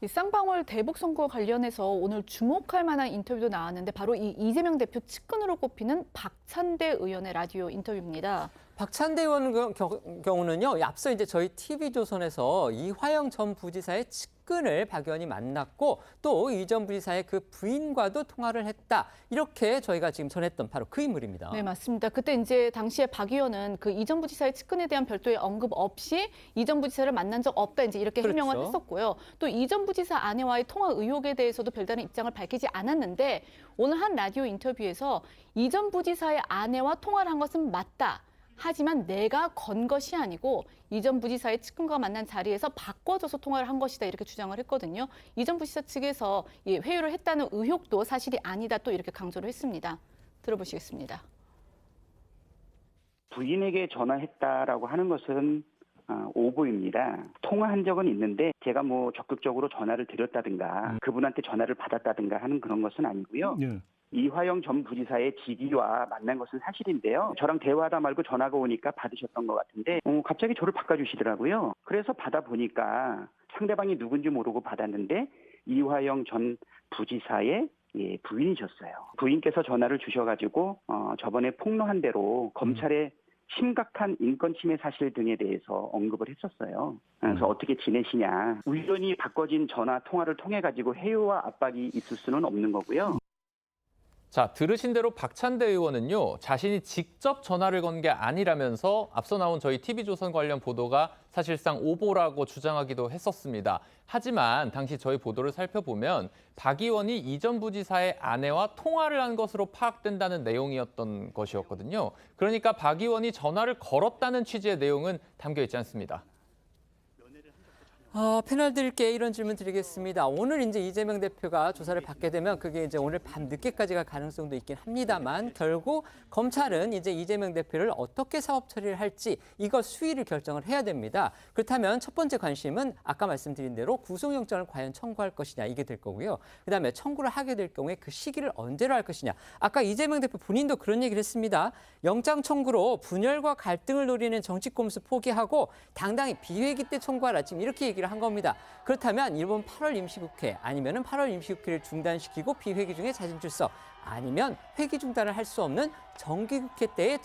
이 쌍방울 대북 선거 관련해서 오늘 주목할 만한 인터뷰도 나왔는데 바로 이 이재명 대표 측근으로 꼽히는 박찬대 의원의 라디오 인터뷰입니다. 박찬대 의원 경우는요, 앞서 이제 저희 TV조선에서 이화영 전 부지사의 측근을 박 의원이 만났고 또 이 전 부지사의 그 부인과도 통화를 했다. 이렇게 저희가 지금 전했던 바로 그 인물입니다. 네, 맞습니다. 그때 이제 당시에 박 의원은 그 이 전 부지사의 측근에 대한 별도의 언급 없이 이 전 부지사를 만난 적 없다 이제 이렇게 해명을 그렇죠. 했었고요. 또 이 전 부지사 아내와의 통화 의혹에 대해서도 별다른 입장을 밝히지 않았는데 오늘 한 라디오 인터뷰에서 이 전 부지사의 아내와 통화를 한 것은 맞다. 하지만 내가 건 것이 아니고 이 전 부지사의 측근과 만난 자리에서 바꿔줘서 통화를 한 것이다 이렇게 주장을 했거든요. 이 전 부지사 측에서 회유를 했다는 의혹도 사실이 아니다 또 이렇게 강조를 했습니다. 들어보시겠습니다. 부인에게 전화했다라고 하는 것은 오보입니다. 통화한 적은 있는데 제가 뭐 적극적으로 전화를 드렸다든가 그분한테 전화를 받았다든가 하는 그런 것은 아니고요. 예. 이화영 전 부지사의 지기와 만난 것은 사실인데요. 저랑 대화하다 말고 전화가 오니까 받으셨던 것 같은데 갑자기 저를 바꿔주시더라고요. 그래서 받아보니까 상대방이 누군지 모르고 받았는데 이화영 전 부지사의 부인이셨어요. 부인께서 전화를 주셔가지고 저번에 폭로한 대로 검찰에 심각한 인권 침해 사실 등에 대해서 언급을 했었어요. 그래서 어떻게 지내시냐. 우연히 바꿔진 전화 통화를 통해 가지고 해유와 압박이 있을 수는 없는 거고요. 자, 들으신 대로 박찬대 의원은요, 자신이 직접 전화를 건 게 아니라면서 앞서 나온 저희 TV조선 관련 보도가 사실상 오보라고 주장하기도 했었습니다. 하지만 당시 저희 보도를 살펴보면 박 의원이 이 전 부지사의 아내와 통화를 한 것으로 파악된다는 내용이었던 것이었거든요. 그러니까 박 의원이 전화를 걸었다는 취지의 내용은 담겨 있지 않습니다. 패널들께 이런 질문 드리겠습니다. 오늘 이제 이재명 대표가 조사를 받게 되면 그게 이제 오늘 밤 늦게까지 갈 가능성도 있긴 합니다만 결국 검찰은 이제 이재명 대표를 어떻게 사법 처리를 할지 이거 수위를 결정을 해야 됩니다. 그렇다면 첫 번째 관심은 아까 말씀드린 대로 구속영장을 과연 청구할 것이냐 이게 될 거고요. 그다음에 청구를 하게 될 경우에 그 시기를 언제로 할 것이냐. 아까 이재명 대표 본인도 그런 얘기를 했습니다. 영장 청구로 분열과 갈등을 노리는 정치 꼼수 포기하고 당당히 비회기 때 청구하라. 지금 이렇게 얘기를 한 겁니다. 그렇다면 이번 8월 임시국회 아니면은 8월 임시국회를 중단시키고 비회기 중에 자진 출석 아니면 회기 중단을 할 수 없는 정기국회 때의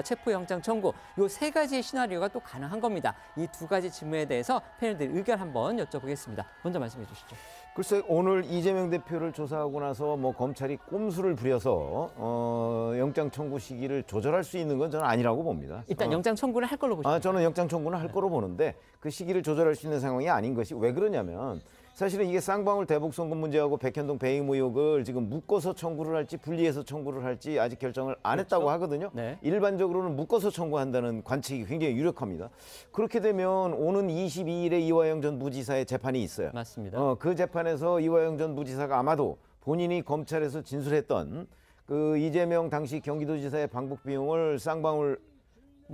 체포영장 청구 이 세 가지의 시나리오가 또 가능한 겁니다. 이 두 가지 질문에 대해서 패널들 의견 한번 여쭤보겠습니다. 먼저 말씀해 주시죠. 글쎄 오늘 이재명 대표를 조사하고 나서 뭐 검찰이 꼼수를 부려서 영장 청구 시기를 조절할 수 있는 건 저는 아니라고 봅니다. 일단 영장 청구를 할 걸로 보십니다. 저는 영장 청구는 할 거로 보는데 그 시기를 조절할 수 있는 상황이 아닌 것이 왜 그러냐면 사실은 이게 쌍방울 대북 송금 문제하고 백현동 배임 의혹을 지금 묶어서 청구를 할지 분리해서 청구를 할지 아직 결정을 안 했다고 하거든요. 네. 일반적으로는 묶어서 청구한다는 관측이 굉장히 유력합니다. 그렇게 되면 오는 22일에 이화영 전 부지사의 재판이 있어요. 맞습니다. 그 재판에서 이화영 전 부지사가 아마도 본인이 검찰에서 진술했던 그 이재명 당시 경기도지사의 방북 비용을 쌍방울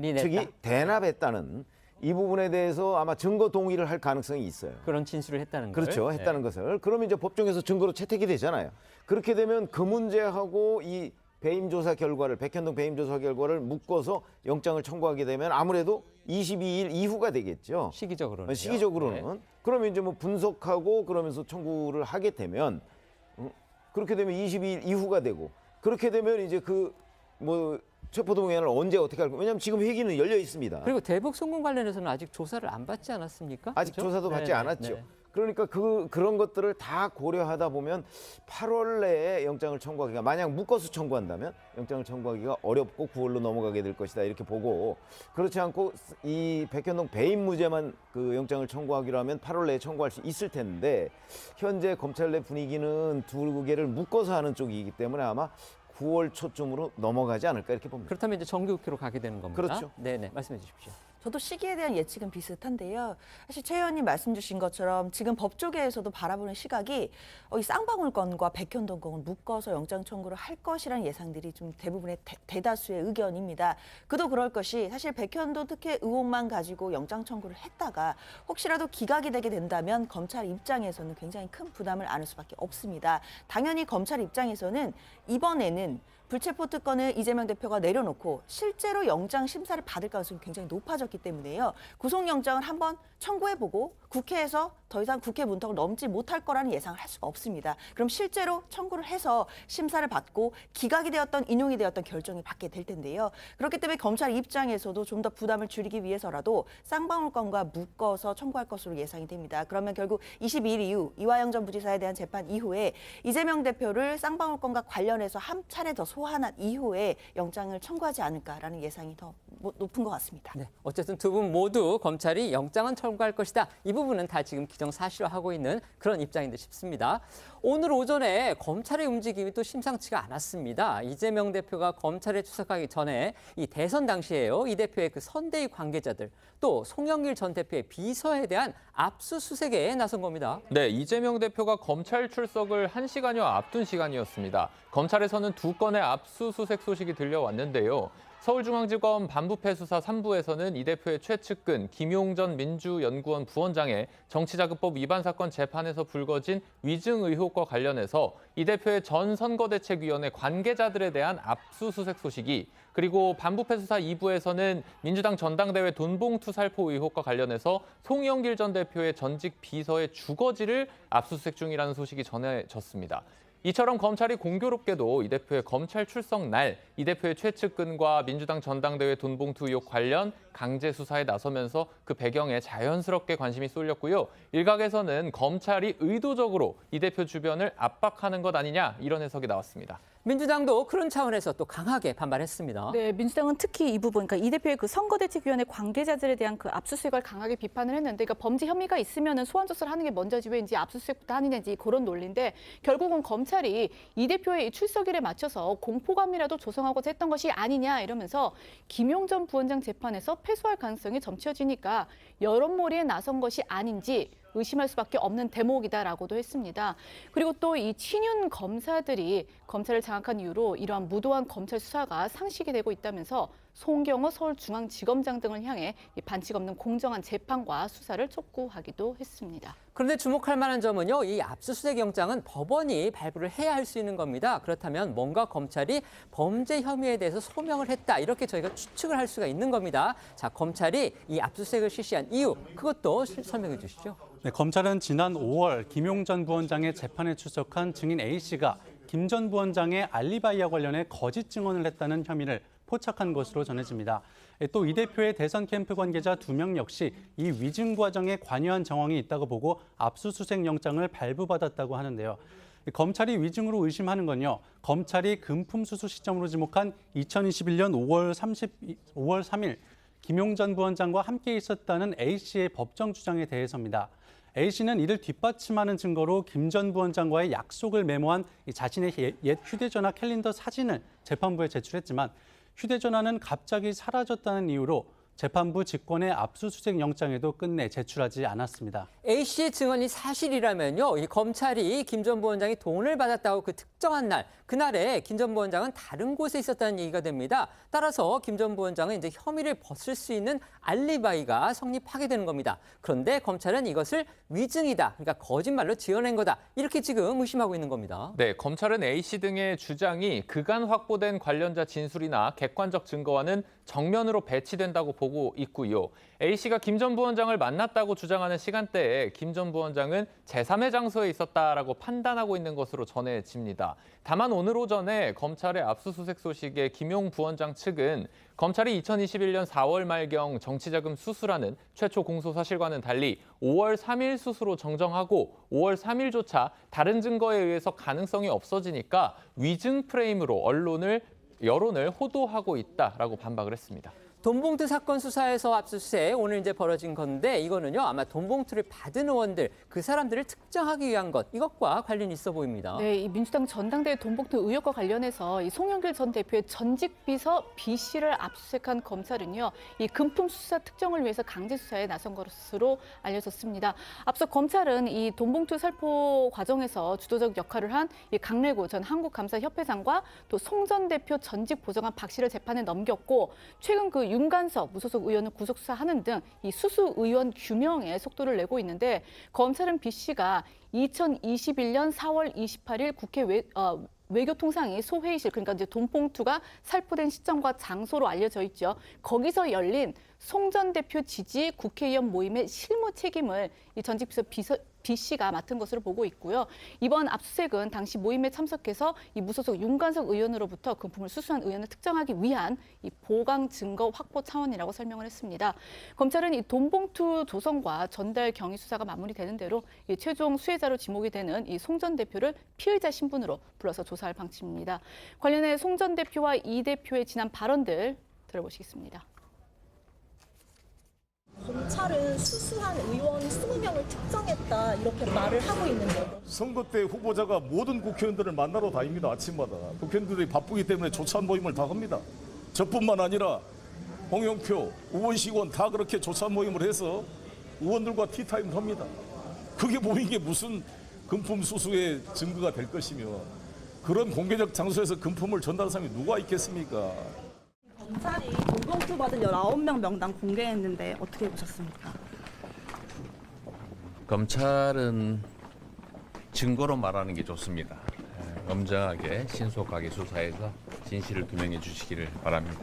측이 대납했다는 이 부분에 대해서 아마 증거 동의를 할 가능성이 있어요. 그런 진술을 했다는 걸. 그렇죠. 했다는 것을. 그러면 이제 법정에서 증거로 채택이 되잖아요. 그렇게 되면 그 문제하고 이 배임 조사 결과를 백현동 배임 조사 결과를 묶어서 영장을 청구하게 되면 아무래도 22일 이후가 되겠죠. 시기적으로는. 시기적으로는. 그러면 이제 뭐 분석하고 그러면서 청구를 하게 되면 그렇게 되면 22일 이후가 되고 그렇게 되면 이제 그 뭐 체포동의안을 언제 어떻게 할 거예요? 왜냐하면 지금 회기는 열려 있습니다. 그리고 대북 송금 관련해서는 아직 조사를 안 받지 않았습니까? 아직 그렇죠? 조사도 받지 네네. 않았죠. 네. 그러니까 그런 것들을 다 고려하다 보면 8월 내에 영장을 청구하기가 만약 묶어서 청구한다면 영장을 청구하기가 어렵고 9월로 넘어가게 될 것이다 이렇게 보고 그렇지 않고 이 백현동 배임 무죄만 그 영장을 청구하기로 하면 8월 내에 청구할 수 있을 텐데 현재 검찰 내 분위기는 두 개를 묶어서 하는 쪽이기 때문에 아마 9월 초쯤으로 넘어가지 않을까 이렇게 봅니다. 그렇다면 이제 정기국회로 가게 되는 겁니다. 그렇죠. 네네 말씀해 주십시오. 저도 시기에 대한 예측은 비슷한데요. 사실 최 의원님 말씀 주신 것처럼 지금 법조계에서도 바라보는 시각이 이 쌍방울건과 백현동 건을 묶어서 영장 청구를 할 것이라는 예상들이 좀 대부분의 대다수의 의견입니다. 그도 그럴 것이 사실 백현동 특혜 의혹만 가지고 영장 청구를 했다가 혹시라도 기각이 되게 된다면 검찰 입장에서는 굉장히 큰 부담을 안을 수밖에 없습니다. 당연히 검찰 입장에서는 이번에는 불체포 특권을 이재명 대표가 내려놓고 실제로 영장 심사를 받을 가능성이 굉장히 높아졌기 때문에요. 구속영장을 한번 청구해보고 국회에서 더 이상 국회 문턱을 넘지 못할 거라는 예상을 할 수가 없습니다. 그럼 실제로 청구를 해서 심사를 받고 기각이 되었던 인용이 되었던 결정이 받게 될 텐데요. 그렇기 때문에 검찰 입장에서도 좀 더 부담을 줄이기 위해서라도 쌍방울건과 묶어서 청구할 것으로 예상이 됩니다. 그러면 결국 22일 이후 이화영 전 부지사에 대한 재판 이후에 이재명 대표를 쌍방울건과 관련해서 한 차례 더 소환한 이후에 영장을 청구하지 않을까라는 예상이 더 높은 것 같습니다. 네, 어쨌든 두 분 모두 검찰이 영장은 청구할 것이다. 이 부분은 다 지금 기정사실화하고 있는 그런 입장인 듯 싶습니다. 오늘 오전에 검찰의 움직임이 또 심상치가 않았습니다. 이재명 대표가 검찰에 출석하기 전에 이 대선 당시에요. 이 대표의 그 선대위 관계자들 또 송영길 전 대표의 비서에 대한 압수수색에 나선 겁니다. 네, 이재명 대표가 검찰 출석을 1시간여 앞둔 시간이었습니다. 검찰에서는 2건의 압수수색 소식이 들려왔는데요. 서울중앙지검 반부패 수사 3부에서는 이 대표의 최측근 김용전 민주연구원 부원장의 정치자금법 위반 사건 재판에서 불거진 위증 의혹과 관련해서 이 대표의 전 선거대책위원회 관계자들에 대한 압수수색 소식이, 그리고 반부패 수사 2부에서는 민주당 전당대회 돈봉투 살포 의혹과 관련해서 송영길 전 대표의 전직 비서의 주거지를 압수수색 중이라는 소식이 전해졌습니다. 이처럼 검찰이 공교롭게도 이 대표의 검찰 출석 날 이 대표의 최측근과 민주당 전당대회 돈봉투 의혹 관련 강제 수사에 나서면서 그 배경에 자연스럽게 관심이 쏠렸고요. 일각에서는 검찰이 의도적으로 이 대표 주변을 압박하는 것 아니냐, 이런 해석이 나왔습니다. 민주당도 그런 차원에서 또 강하게 반발했습니다. 네, 민주당은 특히 이 부분, 그러니까 이 대표의 그 선거대책위원회 관계자들에 대한 그 압수수색을 강하게 비판을 했는데, 그러니까 범죄 혐의가 있으면은 소환 조사를 하는 게 먼저지 왜 이제 압수수색부터 하느냐지 그런 논리인데, 결국은 검찰이 이 대표의 출석일에 맞춰서 공포감이라도 조성하고자 했던 것이 아니냐 이러면서 김용전 부원장 재판에서 패소할 가능성이 점쳐지니까 여론몰이에 나선 것이 아닌지 의심할 수밖에 없는 대목이다라고도 했습니다. 그리고 또 이 친윤 검사들이 검찰을 장악한 이유로 이러한 무도한 검찰 수사가 상식이 되고 있다면서 송경호 서울중앙지검장 등을 향해 반칙 없는 공정한 재판과 수사를 촉구하기도 했습니다. 그런데 주목할 만한 점은요, 이 압수수색 영장은 법원이 발부를 해야 할 수 있는 겁니다. 그렇다면 뭔가 검찰이 범죄 혐의에 대해서 소명을 했다, 이렇게 저희가 추측을 할 수가 있는 겁니다. 자, 검찰이 이 압수수색을 실시한 이유, 그것도 설명해 주시죠. 네, 검찰은 지난 5월 김용전 부원장의 재판에 출석한 증인 A씨가 김 전 부원장의 알리바이와 관련해 거짓 증언을 했다는 혐의를 포착한 것으로 전해집니다. 또 이 대표의 대선 캠프 관계자 2명 역시 이 위증 과정에 관여한 정황이 있다고 보고 압수수색 영장을 발부받았다고 하는데요. 검찰이 위증으로 의심하는 건요, 검찰이 금품 수수 시점으로 지목한 2021년 5월 3일 김용전 부원장과 함께 있었다는 A씨의 법정 주장에 대해서입니다. A씨는 이를 뒷받침하는 증거로 김 전 부원장과의 약속을 메모한 자신의 옛 휴대전화 캘린더 사진을 재판부에 제출했지만 휴대전화는 갑자기 사라졌다는 이유로 재판부 직권의 압수수색 영장에도 끝내 제출하지 않았습니다. A씨의 증언이 사실이라면요, 이 검찰이 김 전 부원장이 돈을 받았다고 그 특정한 날, 그날에 김 전 부원장은 다른 곳에 있었다는 얘기가 됩니다. 따라서 김 전 부원장은 이제 혐의를 벗을 수 있는 알리바이가 성립하게 되는 겁니다. 그런데 검찰은 이것을 위증이다, 그러니까 거짓말로 지어낸 거다, 이렇게 지금 의심하고 있는 겁니다. 네, 검찰은 A씨 등의 주장이 그간 확보된 관련자 진술이나 객관적 증거와는 정면으로 배치된다고 보고 있고요. A씨가 김 전 부원장을 만났다고 주장하는 시간대에 김 전 부원장은 제3의 장소에 있었다라고 판단하고 있는 것으로 전해집니다. 다만 오늘 오전에 검찰의 압수수색 소식에 김용 부원장 측은 검찰이 2021년 4월 말경 정치자금 수수라는 최초 공소 사실과는 달리 5월 3일 수수로 정정하고 5월 3일조차 다른 증거에 의해서 가능성이 없어지니까 위증 프레임으로 여론을 호도하고 있다라고 반박을 했습니다. 돈봉투 사건 수사에서 압수수색 오늘 이제 벌어진 건데 이거는요 아마 돈봉투를 받은 의원들 그 사람들을 특정하기 위한 것 이것과 관련이 있어 보입니다. 네, 이 민주당 전당대회 돈봉투 의혹과 관련해서 이 송영길 전 대표의 전직 비서 B 씨를 압수수색한 검찰은요 이 금품 수사 특정을 위해서 강제 수사에 나선 것으로 알려졌습니다. 앞서 검찰은 이 돈봉투 살포 과정에서 주도적 역할을 한 이 강래구 전 한국감사협회장과 또 송 전 대표 전직 보좌관 박 씨를 재판에 넘겼고 최근 그 윤관석 무소속 의원을 구속 수사하는 등 이 수수 의원 규명에 속도를 내고 있는데 검찰은 B 씨가 2021년 4월 28일 국회 외교통상위 소회의실 그러니까 이제 돈봉투가 살포된 시점과 장소로 알려져 있죠. 거기서 열린 송 전 대표 지지 국회의원 모임의 실무 책임을 이 전직 비서 B 씨가 맡은 것으로 보고 있고요. 이번 압수수색은 당시 모임에 참석해서 이 무소속 윤관석 의원으로부터 금품을 수수한 의원을 특정하기 위한 이 보강 증거 확보 차원이라고 설명을 했습니다. 검찰은 이 돈봉투 조성과 전달 경위 수사가 마무리되는 대로 이 최종 수혜자로 지목이 되는 이 송 전 대표를 피의자 신분으로 불러서 조사할 방침입니다. 관련해 송 전 대표와 이 대표의 지난 발언들 들어보시겠습니다. 검찰은 수수한 의원 20명을 특정했다 이렇게 말을 하고 있는데요. 선거 때 후보자가 모든 국회의원들을 만나러 다닙니다. 아침마다. 국회의원들이 바쁘기 때문에 조찬 모임을 다 합니다. 저뿐만 아니라 홍영표, 우원식 다 그렇게 조찬 모임을 해서 의원들과 티타임을 합니다. 그게 보이는 게 무슨 금품 수수의 증거가 될 것이며 그런 공개적 장소에서 금품을 전달한 사람이 누가 있겠습니까? 검찰이 돈봉투 받은 19명 명단 공개했는데 어떻게 보셨습니까? 검찰은 증거로 말하는 게 좋습니다. 엄정하게 신속하게 수사해서 진실을 규명해 주시기를 바랍니다.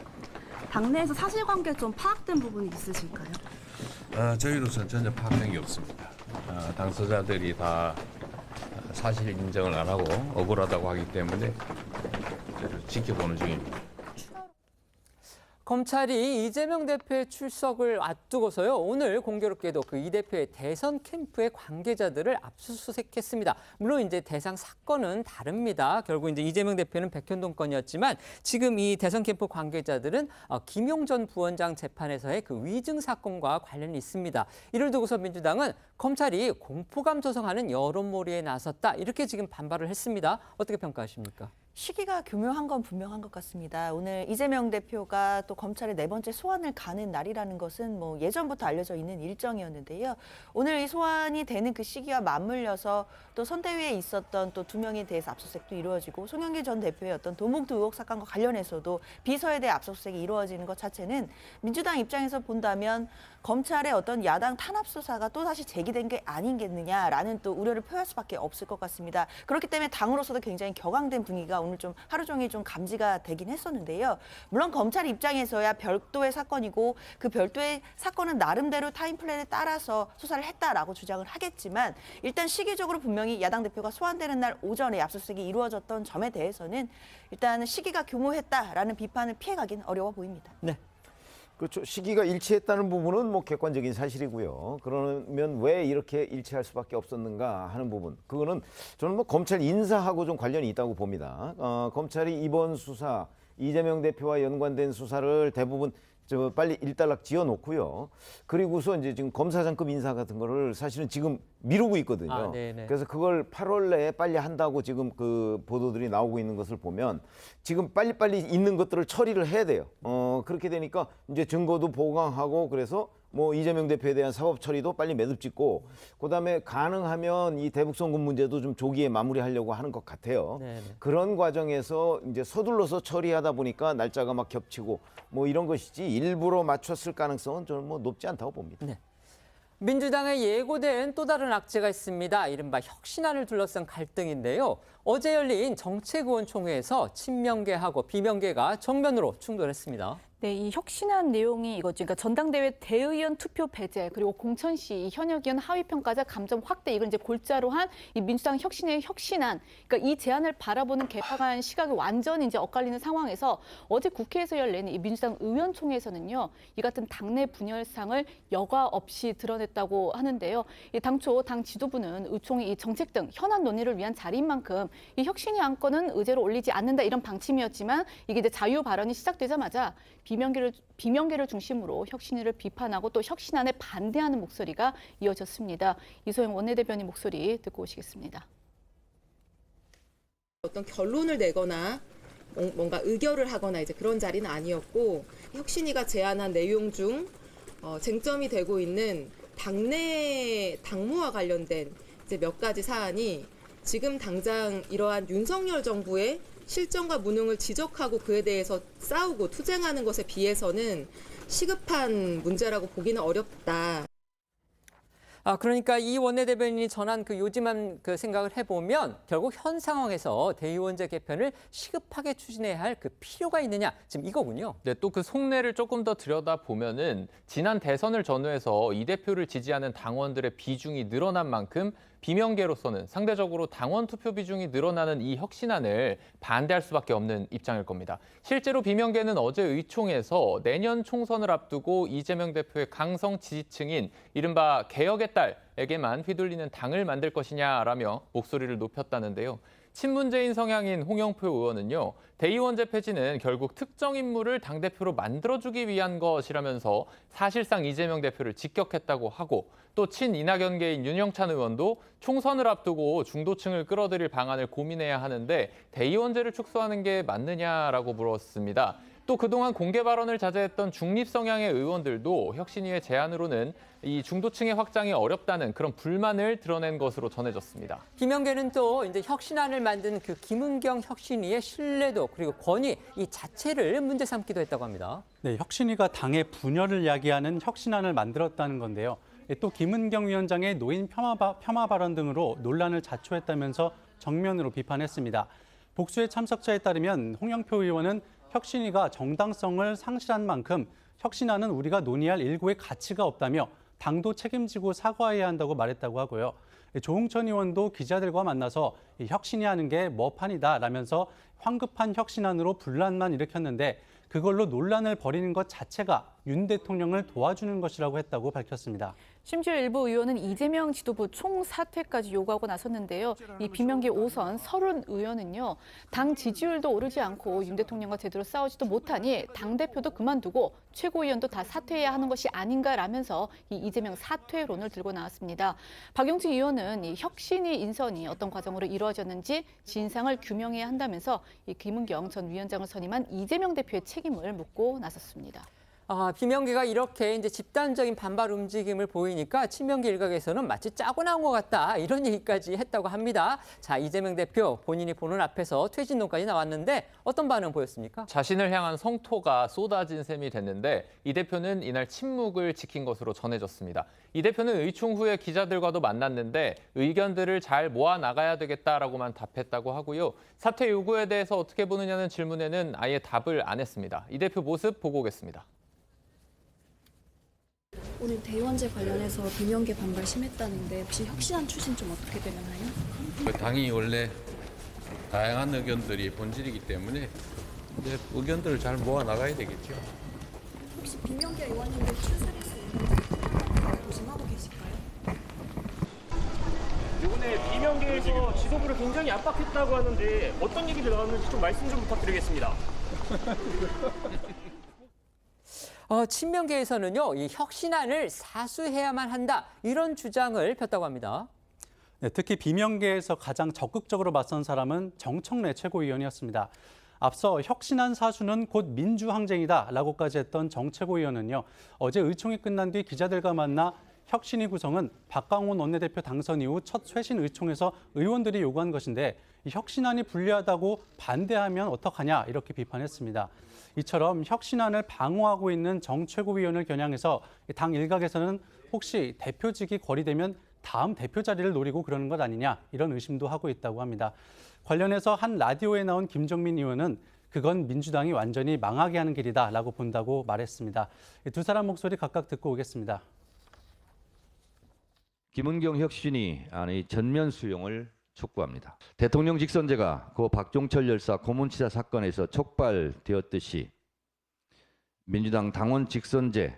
당내에서 사실관계 좀 파악된 부분이 있으실까요? 저희로서는 전혀 파악된 게 없습니다. 당사자들이 다 사실 인정을 안 하고 억울하다고 하기 때문에 지켜보는 중입니다. 검찰이 이재명 대표의 출석을 앞두고서요. 오늘 공교롭게도 그 이 대표의 대선 캠프의 관계자들을 압수수색했습니다. 물론 이제 대상 사건은 다릅니다. 결국 이제 이재명 대표는 백현동 건이었지만 지금 이 대선 캠프 관계자들은 김용 전 부원장 재판에서의 그 위증 사건과 관련이 있습니다. 이를 두고서 민주당은 검찰이 공포감 조성하는 여론몰이에 나섰다. 이렇게 지금 반발을 했습니다. 어떻게 평가하십니까? 시기가 교묘한 건 분명한 것 같습니다. 오늘 이재명 대표가 또 검찰의 4번째 소환을 가는 날이라는 것은 뭐 예전부터 알려져 있는 일정이었는데요. 오늘 이 소환이 되는 그 시기와 맞물려서 또 선대위에 있었던 또 2명에 대해서 압수수색도 이루어지고 송영길 전 대표의 어떤 돈봉투 의혹 사건과 관련해서도 비서에 대해 압수수색이 이루어지는 것 자체는 민주당 입장에서 본다면 검찰의 어떤 야당 탄압 수사가 또다시 제기된 게 아니겠느냐라는 또 우려를 표할 수밖에 없을 것 같습니다. 그렇기 때문에 당으로서도 굉장히 격앙된 분위기가 오늘 좀 하루 종일 좀 감지가 되긴 했었는데요. 물론 검찰 입장에서야 별도의 사건이고 그 별도의 사건은 나름대로 타임플랜에 따라서 수사를 했다라고 주장을 하겠지만 일단 시기적으로 분명히 야당 대표가 소환되는 날 오전에 압수수색이 이루어졌던 점에 대해서는 일단 시기가 교모했다라는 비판을 피해가긴 어려워 보입니다. 네. 그렇죠. 시기가 일치했다는 부분은 뭐 객관적인 사실이고요. 그러면 왜 이렇게 일치할 수밖에 없었는가 하는 부분. 그거는 저는 뭐 검찰 인사하고 좀 관련이 있다고 봅니다. 검찰이 이번 수사, 이재명 대표와 연관된 수사를 대부분 빨리 일단락 지어놓고요. 그리고서 이제 지금 검사장급 인사 같은 거를 사실은 지금 미루고 있거든요. 그래서 그걸 8월 내에 빨리 한다고 지금 그 보도들이 나오고 있는 것을 보면 지금 빨리빨리 있는 것들을 처리를 해야 돼요. 그렇게 되니까 이제 증거도 보강하고 그래서 뭐 이재명 대표에 대한 사법 처리도 빨리 매듭짓고 그다음에 가능하면 이 대북송금 문제도 좀 조기에 마무리하려고 하는 것 같아요. 네네. 그런 과정에서 이제 서둘러서 처리하다 보니까 날짜가 막 겹치고 뭐 이런 것이지 일부러 맞췄을 가능성은 저는 뭐 높지 않다고 봅니다. 네. 민주당에 예고된 또 다른 악재가 있습니다. 이른바 혁신안을 둘러싼 갈등인데요. 어제 열린 정책의원총회에서 친명계하고 비명계가 정면으로 충돌했습니다. 네, 이 혁신안 내용이 이거죠. 그러니까 전당대회 대의원 투표 배제 그리고 공천시 이 현역 의원 하위 평가자 감점 확대 이걸 이제 골자로 한 이 민주당 혁신의 혁신안. 그러니까 이 제안을 바라보는 개파간 시각이 완전히 이제 엇갈리는 상황에서 어제 국회에서 열린 이 민주당 의원총회에서는요. 이 같은 당내 분열상을 여과 없이 드러냈다고 하는데요. 이 당초 당 지도부는 의총이 이 정책 등 현안 논의를 위한 자리인 만큼 이 혁신의 안건은 의제로 올리지 않는다 이런 방침이었지만 이게 이제 자유 발언이 시작되자마자 비명계를 중심으로 혁신위를 비판하고 또 혁신안에 반대하는 목소리가 이어졌습니다. 이소영 원내대변인 목소리 듣고 오시겠습니다. 어떤 결론을 내거나 뭔가 의결을 하거나 이제 그런 자리는 아니었고, 혁신위가 제안한 내용 중 쟁점이 되고 있는 당내 당무와 관련된 이제 몇 가지 사안이 지금 당장 이러한 윤석열 정부의 실정과 무능을 지적하고 그에 대해서 싸우고 투쟁하는 것에 비해서는 시급한 문제라고 보기는 어렵다. 그러니까 이 원내대변인이 전한 그 요지만 그 생각을 해보면 결국 현 상황에서 대의원제 개편을 시급하게 추진해야 할 그 필요가 있느냐, 지금 이거군요. 네, 또 그 속내를 조금 더 들여다보면은 지난 대선을 전후해서 이 대표를 지지하는 당원들의 비중이 늘어난 만큼 비명계로서는 상대적으로 당원 투표 비중이 늘어나는 이 혁신안을 반대할 수밖에 없는 입장일 겁니다. 실제로 비명계는 어제 의총에서 내년 총선을 앞두고 이재명 대표의 강성 지지층인 이른바 개혁의 딸에게만 휘둘리는 당을 만들 것이냐라며 목소리를 높였다는데요. 친문제인 성향인 홍영표 의원은요, 대의원제 폐지는 결국 특정 인물을 당대표로 만들어주기 위한 것이라면서 사실상 이재명 대표를 직격했다고 하고, 또 친이낙연계인 윤영찬 의원도 총선을 앞두고 중도층을 끌어들일 방안을 고민해야 하는데 대의원제를 축소하는 게 맞느냐라고 물었습니다. 또 그동안 공개 발언을 자제했던 중립 성향의 의원들도 혁신위의 제안으로는 이 중도층의 확장이 어렵다는 그런 불만을 드러낸 것으로 전해졌습니다. 비명계는 또 이제 혁신안을 만든 그 김은경 혁신위의 신뢰도 그리고 권위 이 자체를 문제 삼기도 했다고 합니다. 네, 혁신위가 당의 분열을 야기하는 혁신안을 만들었다는 건데요. 또 김은경 위원장의 노인 폄하 발언 등으로 논란을 자초했다면서 정면으로 비판했습니다. 복수의 참석자에 따르면 홍영표 의원은 혁신위가 정당성을 상실한 만큼 혁신안은 우리가 논의할 일고의 가치가 없다며 당도 책임지고 사과해야 한다고 말했다고 하고요. 조홍천 의원도 기자들과 만나서 혁신이 하는 게 뭐판이다라면서 황급한 혁신안으로 분란만 일으켰는데 그걸로 논란을 벌이는 것 자체가 윤 대통령을 도와주는 것이라고 했다고 밝혔습니다. 심지어 일부 의원은 이재명 지도부 총사퇴까지 요구하고 나섰는데요. 이 비명계 5선 서른 의원은요, 당 지지율도 오르지 않고 윤 대통령과 제대로 싸우지도 못하니 당대표도 그만두고 최고위원도 다 사퇴해야 하는 것이 아닌가라면서 이 이재명 사퇴론을 들고 나왔습니다. 박용진 의원은 이 혁신위 인선이 어떤 과정으로 이루어졌는지 진상을 규명해야 한다면서 이 김은경 전 위원장을 선임한 이재명 대표의 책임을 묻고 나섰습니다. 비명계가 이렇게 이제 집단적인 반발 움직임을 보이니까 친명계 일각에서는 마치 짜고 나온 것 같다 이런 얘기까지 했다고 합니다. 자, 이재명 대표 본인이 보는 앞에서 퇴진론까지 나왔는데 어떤 반응 보였습니까? 자신을 향한 성토가 쏟아진 셈이 됐는데 이 대표는 이날 침묵을 지킨 것으로 전해졌습니다. 이 대표는 의총 후에 기자들과도 만났는데 의견들을 잘 모아 나가야 되겠다라고만 답했다고 하고요. 사퇴 요구에 대해서 어떻게 보느냐는 질문에는 아예 답을 안 했습니다. 이 대표 모습 보고 오겠습니다. 오늘 대의원제 관련해서 비명계 반발 심했다는데 혹시 혁신안 추진 좀 어떻게 되나요? 당이 원래 다양한 의견들이 본질이기 때문에 이제 의견들을 잘 모아 나가야 되겠죠. 혹시 비명계 의원님들 출사를 수 있는 고심하고 계실까요? 이번에 비명계에서 지도부를 굉장히 압박했다고 하는데 어떤 얘기들 나왔는지 좀 말씀 좀 부탁드리겠습니다. 친명계에서는요, 이 혁신안을 사수해야만 한다 이런 주장을 폈다고 합니다. 네, 특히 비명계에서 가장 적극적으로 맞선 사람은 정청래 최고위원이었습니다. 앞서 혁신안 사수는 곧 민주항쟁이다라고까지 했던 정 최고위원은요, 어제 의총이 끝난 뒤 기자들과 만나 혁신위 구성은 박광온 원내대표 당선 이후 첫 쇄신 의총에서 의원들이 요구한 것인데 이 혁신안이 불리하다고 반대하면 어떡하냐 이렇게 비판했습니다. 이처럼 혁신안을 방어하고 있는 정 최고위원을 겨냥해서 당 일각에서는 혹시 대표직이 거리되면 다음 대표 자리를 노리고 그러는 것 아니냐 이런 의심도 하고 있다고 합니다. 관련해서 한 라디오에 나온 김정민 의원은 그건 민주당이 완전히 망하게 하는 길이다라고 본다고 말했습니다. 두 사람 목소리 각각 듣고 오겠습니다. 김은경 혁신위 안의 전면 수용을 촉구합니다. 대통령 직선제가 고 박종철 열사 고문치사 사건에서 촉발되었듯이 민주당 당원 직선제,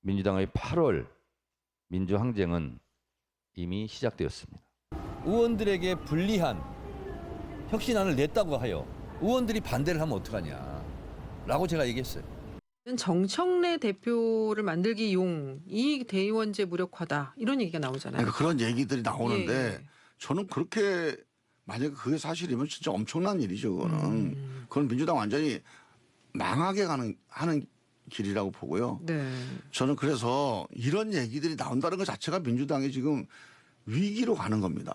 민주당의 8월 민주항쟁은 이미 시작되었습니다. 의원들에게 불리한 혁신안을 냈다고 하여 의원들이 반대를 하면 어떡하냐라고 제가 얘기했어요. 정청래 대표를 만들기 용 이 대의원제 무력화다 이런 얘기가 나오잖아요. 그러니까 그런 얘기들이 나오는데 예. 저는 그렇게 만약에 그게 사실이면 진짜 엄청난 일이죠. 그거는 그건 민주당 완전히 망하게 하는 길이라고 보고요. 네. 저는 그래서 이런 얘기들이 나온다는 것 자체가 민주당이 지금 위기로 가는 겁니다.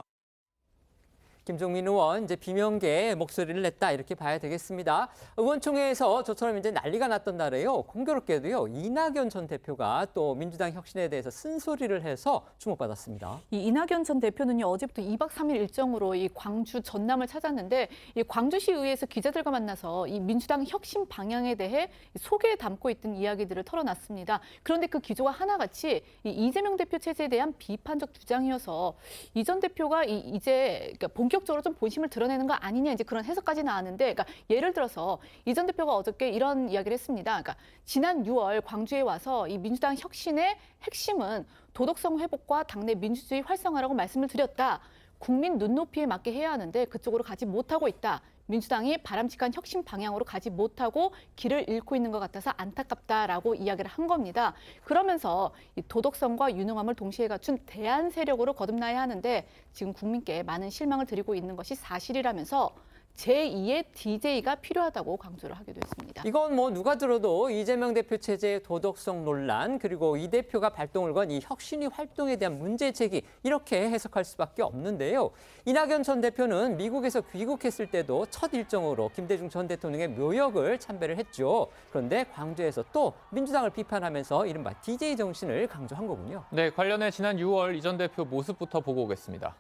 김종민 의원 이제 비명계에 목소리를 냈다 이렇게 봐야 되겠습니다. 의원총회에서 저처럼 이제 난리가 났던 날에요. 공교롭게도요 이낙연 전 대표가 또 민주당 혁신에 대해서 쓴소리를 해서 주목받았습니다. 이 이낙연 전 대표는요 어제부터 2박 3일 일정으로 이 광주 전남을 찾았는데 이 광주시의회에서 기자들과 만나서 이 민주당 혁신 방향에 대해 속에 담고 있던 이야기들을 털어놨습니다. 그런데 그 기조가 하나같이 이 이재명 대표 체제에 대한 비판적 주장이어서 이 전 대표가 이제 그러니까 본격적으로 좀 본심을 드러내는 거 아니냐 이제 그런 해석까지 나왔는데, 그러니까 예를 들어서 이 전 대표가 어저께 이런 이야기를 했습니다. 그러니까 지난 6월 광주에 와서 이 민주당 혁신의 핵심은 도덕성 회복과 당내 민주주의 활성화라고 말씀을 드렸다. 국민 눈높이에 맞게 해야 하는데 그쪽으로 가지 못하고 있다. 민주당이 바람직한 혁신 방향으로 가지 못하고 길을 잃고 있는 것 같아서 안타깝다라고 이야기를 한 겁니다. 그러면서 이 도덕성과 유능함을 동시에 갖춘 대안 세력으로 거듭나야 하는데 지금 국민께 많은 실망을 드리고 있는 것이 사실이라면서 제2의 DJ가 필요하다고 강조를 하기도 했습니다. 이건 뭐 누가 들어도 이재명 대표 체제의 도덕성 논란 그리고 이 대표가 발동을 건 이 혁신위 활동에 대한 문제 제기 이렇게 해석할 수밖에 없는데요. 이낙연 전 대표는 미국에서 귀국했을 때도 첫 일정으로 김대중 전 대통령의 묘역을 참배를 했죠. 그런데 광주에서 또 민주당을 비판하면서 이른바 DJ 정신을 강조한 거군요. 네, 관련해 지난 6월 이 전 대표 모습부터 보고 오겠습니다.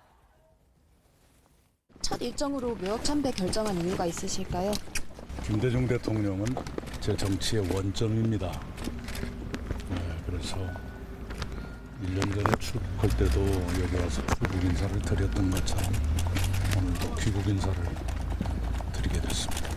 첫 일정으로 묘역 참배 결정한 이유가 있으실까요? 김대중 대통령은 제 정치의 원점입니다. 그래서 1년 전에 출국할 때도 여기 와서 출국 인사를 드렸던 것처럼 오늘도 귀국 인사를 드리게 됐습니다.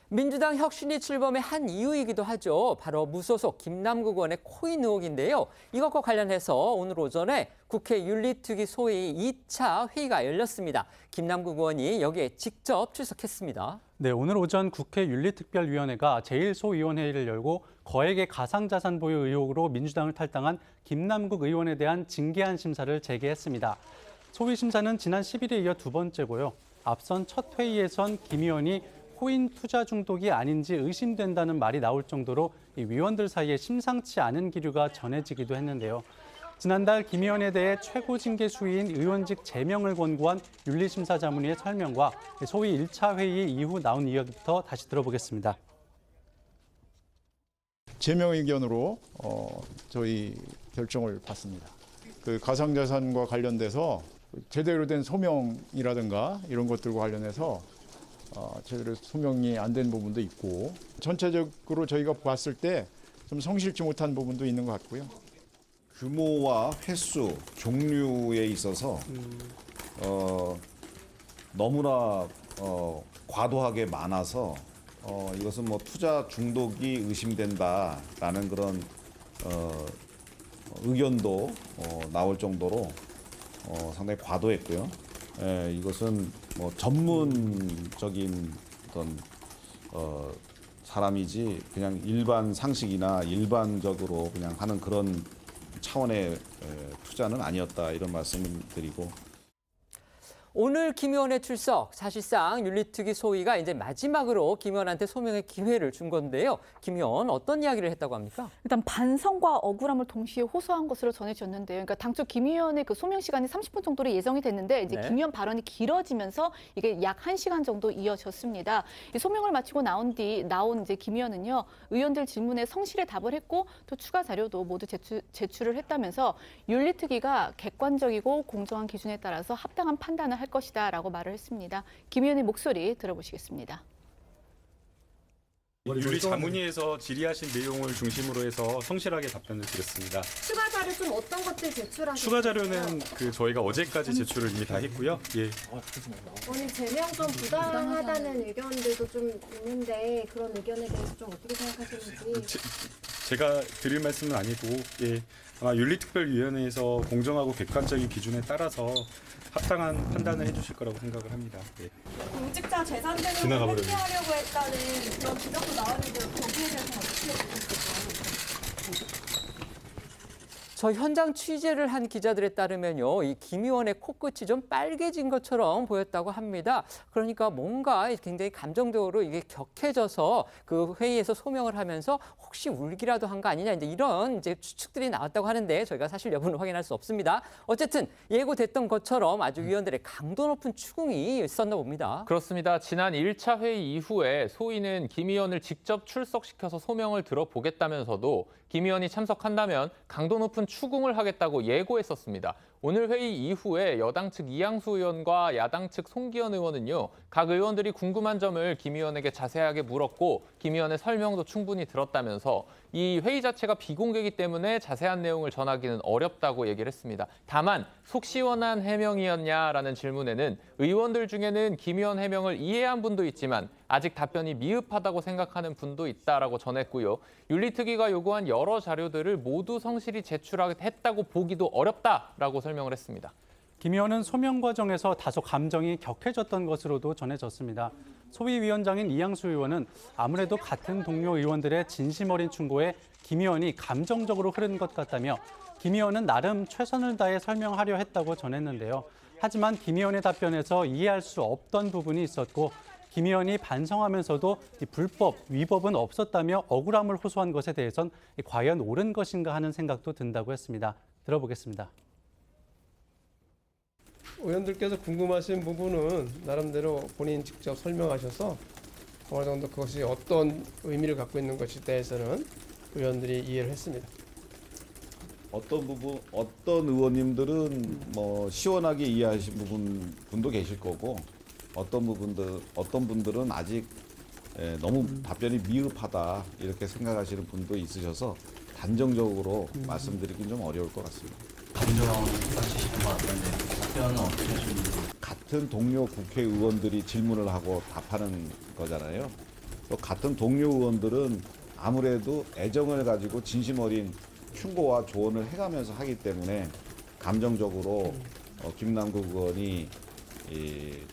민주당 혁신이 출범의 한 이유이기도 하죠. 바로 무소속 김남국 의원의 코인 의혹인데요. 이것과 관련해서 오늘 오전에 국회 윤리특위 소위 2차 회의가 열렸습니다. 김남국 의원이 여기에 직접 출석했습니다. 네, 오늘 오전 국회 윤리특별위원회가 제1소위원회의를 열고 거액의 가상자산 보유 의혹으로 민주당을 탈당한 김남국 의원에 대한 징계안 심사를 재개했습니다. 소위 심사는 지난 10일에 이어 두 번째고요. 앞선 첫 회의에선 김 의원이 코인 투자 중독이 아닌지 의심된다는 말이 나올 정도로 이 위원들 사이에 심상치 않은 기류가 전해지기도 했는데요. 지난달 김 의원에 대해 최고 징계 수위인 의원직 제명을 권고한 윤리심사자문위의 설명과 소위 1차 회의 이후 나온 이야기부터 다시 들어보겠습니다. 제명 의견으로 저희 결정을 받습니다. 그 가상자산과 관련돼서 제대로 된 소명이라든가 이런 것들과 관련해서 제대로 소명이 안 된 부분도 있고 전체적으로 저희가 봤을 때 좀 성실치 못한 부분도 있는 것 같고요. 규모와 횟수, 종류에 있어서 너무나 과도하게 많아서 이것은 뭐 투자 중독이 의심된다라는 그런 의견도 나올 정도로 상당히 과도했고요. 이것은 뭐 전문적인 어떤 사람이지 그냥 일반 상식이나 일반적으로 그냥 하는 그런 차원의 투자는 아니었다 이런 말씀을 드리고. 오늘 김 의원의 출석, 사실상 윤리특위 소위가 이제 마지막으로 김 의원한테 소명의 기회를 준 건데요. 김 의원 어떤 이야기를 했다고 합니까? 일단 반성과 억울함을 동시에 호소한 것으로 전해졌는데요. 그러니까 당초 김 의원의 그 소명 시간이 30분 정도로 예정이 됐는데 이제 네. 김 의원 발언이 길어지면서 이게 약 1시간 정도 이어졌습니다. 이 소명을 마치고 나온 이제 김 의원은요. 의원들 질문에 성실히 답을 했고 또 추가 자료도 모두 제출을 했다면서 윤리특위가 객관적이고 공정한 기준에 따라서 합당한 판단을 할 것이다라고 말을 했습니다. 김 의원의 목소리 들어보시겠습니다. 윤리자문위에서 질의하신 내용을 중심으로 해서 성실하게 답변을 드렸습니다. 추가 자료 좀 어떤 것들 제출하셨어요? 추가 자료는 저희가 어제까지 제출을 이미 다 했고요. 예. 오늘 제명 좀 부당하다는 의견들도 좀 있는데 그런 의견에 대해서 좀 어떻게 생각하시는지. 제가 드릴 말씀은 아니고 아마 윤리특별위원회에서 공정하고 객관적인 기준에 따라서 합당한 판단을 해주실 거라고 생각을 합니다. 공직자 재산 등을 지나가버렸네. 회피하려고 했다는 그런 지적도 나왔는데 거기에 대해서는 어떻게 보셨어요? 저 현장 취재를 한 기자들에 따르면요, 이 김 의원의 코끝이 좀 빨개진 것처럼 보였다고 합니다. 그러니까 뭔가 굉장히 감정적으로 이게 격해져서 그 회의에서 소명을 하면서 혹시 울기라도 한 거 아니냐 이런 추측들이 나왔다고 하는데 저희가 사실 여부는 확인할 수 없습니다. 어쨌든 예고됐던 것처럼 아주 위원들의 강도 높은 추궁이 있었나 봅니다. 그렇습니다. 지난 1차 회의 이후에 소위는 김 의원을 직접 출석시켜서 소명을 들어보겠다면서도 김 의원이 참석한다면 강도 높은 추궁을 하겠다고 예고했었습니다. 오늘 회의 이후에 여당 측 이양수 의원과 야당 측 송기현 의원은요, 각 의원들이 궁금한 점을 김 의원에게 자세하게 물었고 김 의원의 설명도 충분히 들었다면서 이 회의 자체가 비공개이기 때문에 자세한 내용을 전하기는 어렵다고 얘기를 했습니다. 다만 속 시원한 해명이었냐라는 질문에는 의원들 중에는 김 의원 해명을 이해한 분도 있지만 아직 답변이 미흡하다고 생각하는 분도 있다라고 전했고요. 윤리특위가 요구한 여러 자료들을 모두 성실히 제출했다고 보기도 어렵다라고 설명을 했습니다. 김 의원은 소명 과정에서 다소 감정이 격해졌던 것으로도 전해졌습니다. 소위위원장인 이양수 의원은 아무래도 같은 동료 의원들의 진심 어린 충고에 김 의원이 감정적으로 흐른 것 같다며 김 의원은 나름 최선을 다해 설명하려 했다고 전했는데요. 하지만 김 의원의 답변에서 이해할 수 없던 부분이 있었고 김 의원이 반성하면서도 불법, 위법은 없었다며 억울함을 호소한 것에 대해선 과연 옳은 것인가 하는 생각도 든다고 했습니다. 들어보겠습니다. 의원들께서 궁금하신 부분은 나름대로 본인 직접 설명하셔서 어느 정도 그것이 어떤 의미를 갖고 있는 것에 대해서는 의원들이 이해를 했습니다. 어떤 의원님들은 뭐 시원하게 이해하신 분도 계실 거고 어떤 분들은 아직 너무 답변이 미흡하다 이렇게 생각하시는 분도 있으셔서 단정적으로 말씀드리긴 좀 어려울 것 같습니다. 같은 동료 국회의원들이 질문을 하고 답하는 거잖아요. 또 같은 동료 의원들은 아무래도 애정을 가지고 진심 어린 충고와 조언을 해가면서 하기 때문에 감정적으로 김남국 의원이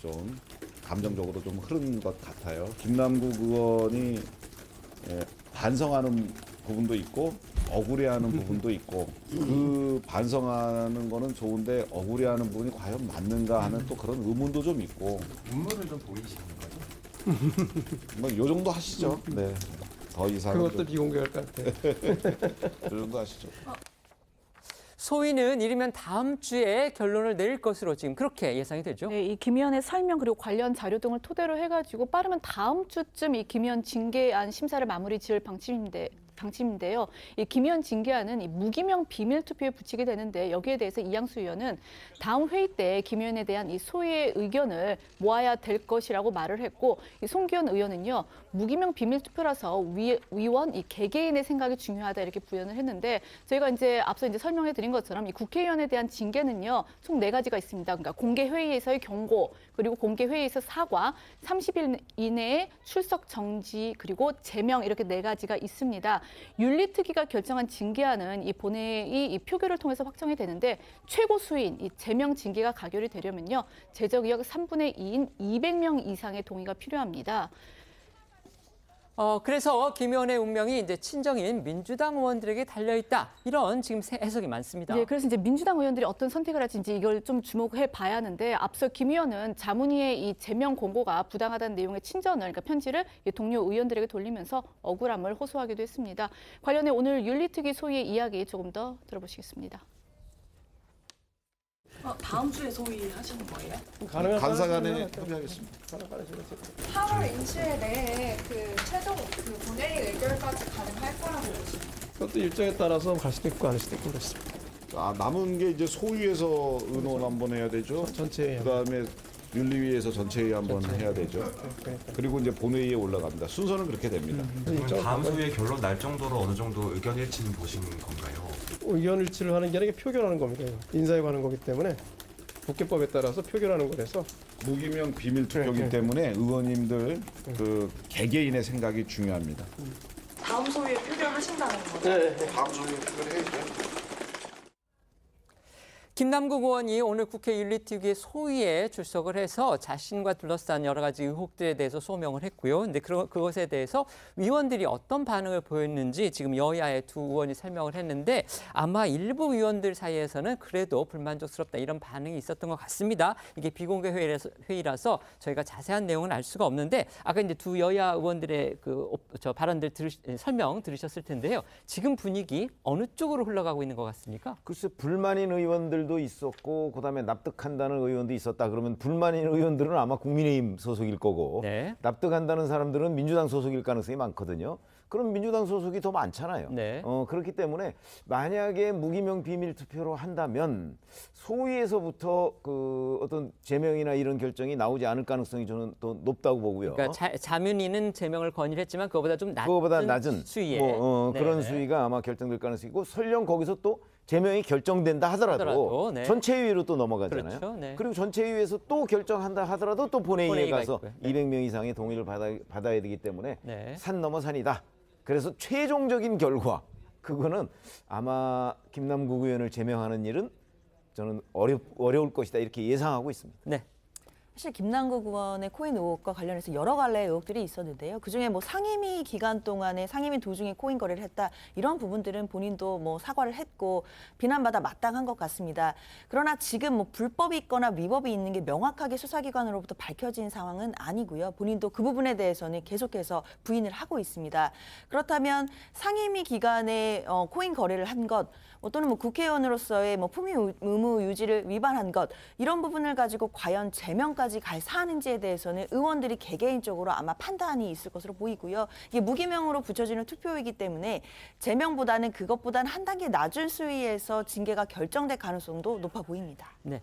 좀 감정적으로 좀 흐른 것 같아요. 김남국 의원이 반성하는 부분도 있고 억울해하는 부분도 있고 그 반성하는 거는 좋은데 억울해하는 부분이 과연 맞는가 하는 또 그런 의문도 좀 있고 눈물을 좀 보이시는 거죠? 뭐 요 정도 하시죠. 네. 더 이상 그것도 비공개할 것 같아요. 그 정도 하시죠. 소위는 이르면 다음 주에 결론을 내릴 것으로 지금 그렇게 예상이 되죠. 네, 이 김 의원의 설명 그리고 관련 자료 등을 토대로 해가지고 빠르면 다음 주쯤 이 김 의원 징계안 심사를 마무리 지을 방침인데요. 이 김 의원 징계안은 이 무기명 비밀 투표에 붙이게 되는데 여기에 대해서 이양수 의원은 다음 회의 때 김 의원에 대한 이 소위의 의견을 모아야 될 것이라고 말을 했고 이 송기현 의원은요 무기명 비밀 투표라서 위원 이 개개인의 생각이 중요하다 이렇게 부연을 했는데 저희가 이제 앞서 설명해 드린 것처럼 이 국회의원에 대한 징계는요 총 4가지가 있습니다. 그러니까 공개 회의에서의 경고 그리고 공개 회의에서 사과, 30일 이내에 출석 정지 그리고 제명 이렇게 4가지가 있습니다. 윤리특위가 결정한 징계안은 이 본회의 이 표결을 통해서 확정이 되는데 최고 수인 이 제명 징계가 가결이 되려면요 제적 의석 3분의 2인 200명 이상의 동의가 필요합니다. 그래서 김 의원의 운명이 이제 친정인 민주당 의원들에게 달려있다. 이런 지금 해석이 많습니다. 네, 그래서 이제 민주당 의원들이 어떤 선택을 할지 이걸 좀 주목해 봐야 하는데 앞서 김 의원은 자문위의 이 제명 공고가 부당하다는 내용의 친전을, 그러니까 편지를 동료 의원들에게 돌리면서 억울함을 호소하기도 했습니다. 관련해 오늘 윤리특위 소위의 이야기 조금 더 들어보시겠습니다. 다음 주에 소위 하시는 거예요? 간사간에 협의하겠습니다. 8월 임시회 내에 그 최종 그 본회의 의결까지 가능할 거라고 보시나요? 그것도 일정에 따라서 갈 수도 있고 아닐 수도 있고 그렇습니다. 남은 게 이제 소위에서 의논 한번 해야 되죠. 전체회의. 그다음에 윤리위에서 전체회의 한번 해야 되죠. 그리고 이제 본회의에 올라갑니다. 순서는 그렇게 됩니다. 다음 주에 결론 날 정도로 어느 정도 의견 일치는 보신 건가요? 의견 일치를 하는 게 아니라 표결하는 겁니다. 인사에 관한 거기 때문에 국회법에 따라서 표결하는 거라서 무기명 비밀 투표이기 때문에 의원님들 그 개개인의 생각이 중요합니다. 다음 소위에 표결할 하신다는 거죠? 네. 다음 주에 그걸 해야죠. 김남국 의원이 오늘 국회 윤리특위의 소위에 출석을 해서 자신과 둘러싼 여러 가지 의혹들에 대해서 소명을 했고요. 근데 그것에 대해서 위원들이 어떤 반응을 보였는지 지금 여야의 두 의원이 설명을 했는데 아마 일부 위원들 사이에서는 그래도 불만족스럽다 이런 반응이 있었던 것 같습니다. 이게 비공개 회의라서 저희가 자세한 내용은 알 수가 없는데 아까 이제 두 여야 의원들의 발언들 설명 들으셨을 텐데요. 지금 분위기 어느 쪽으로 흘러가고 있는 것 같습니까? 글쎄 불만인 의원들도 있었고 그다음에 납득한다는 의원도 있었다. 그러면 불만인 의원들은 아마 국민의힘 소속일 거고 네. 납득한다는 사람들은 민주당 소속일 가능성이 많거든요. 그럼 민주당 소속이 더 많잖아요. 네. 그렇기 때문에 만약에 무기명 비밀 투표로 한다면 소위에서부터 그 어떤 제명이나 이런 결정이 나오지 않을 가능성이 저는 더 높다고 보고요. 그러니까 자민위는 제명을 건의했지만 그거보다 좀 낮은 수위에 그런 수위가 아마 결정될 가능성이 있고 설령 거기서 또 제명이 결정된다 하더라도 네. 전체위로 또 넘어가잖아요. 그렇죠, 네. 그리고 전체위에서 또 결정한다 하더라도 또 본회의에 가서 있고요. 200명 이상의 동의를 받아야 되기 때문에 네. 산 넘어 산이다. 그래서 최종적인 결과 그거는 아마 김남국 의원을 제명하는 일은 저는 어려울 것이다 이렇게 예상하고 있습니다. 네. 사실 김남국 의원의 코인 의혹과 관련해서 여러 갈래의 의혹들이 있었는데요. 그중에 뭐 상임위 기간 동안에 상임위 도중에 코인 거래를 했다 이런 부분들은 본인도 뭐 사과를 했고 비난받아 마땅한 것 같습니다. 그러나 지금 뭐 불법이 있거나 위법이 있는 게 명확하게 수사기관으로부터 밝혀진 상황은 아니고요. 본인도 그 부분에 대해서는 계속해서 부인을 하고 있습니다. 그렇다면 상임위 기간에 코인 거래를 한 것 또는 뭐 국회의원으로서의 뭐 품위 의무 유지를 위반한 것 이런 부분을 가지고 과연 제명까지 갈 사안인지에 대해서는 의원들이 개개인적으로 아마 판단이 있을 것으로 보이고요. 이게 무기명으로 붙여지는 투표이기 때문에 제명보다는 그것보다는 한 단계 낮은 수위에서 징계가 결정될 가능성도 높아 보입니다. 네.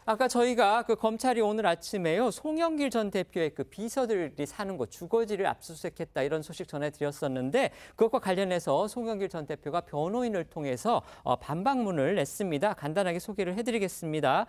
아까 저희가 그 검찰이 오늘 아침에요 송영길 전 대표의 그 비서들이 사는 곳 주거지를 압수수색했다 이런 소식 전해드렸었는데 그것과 관련해서 송영길 전 대표가 변호인을 통해서 반박문을 냈습니다. 간단하게 소개를 해드리겠습니다.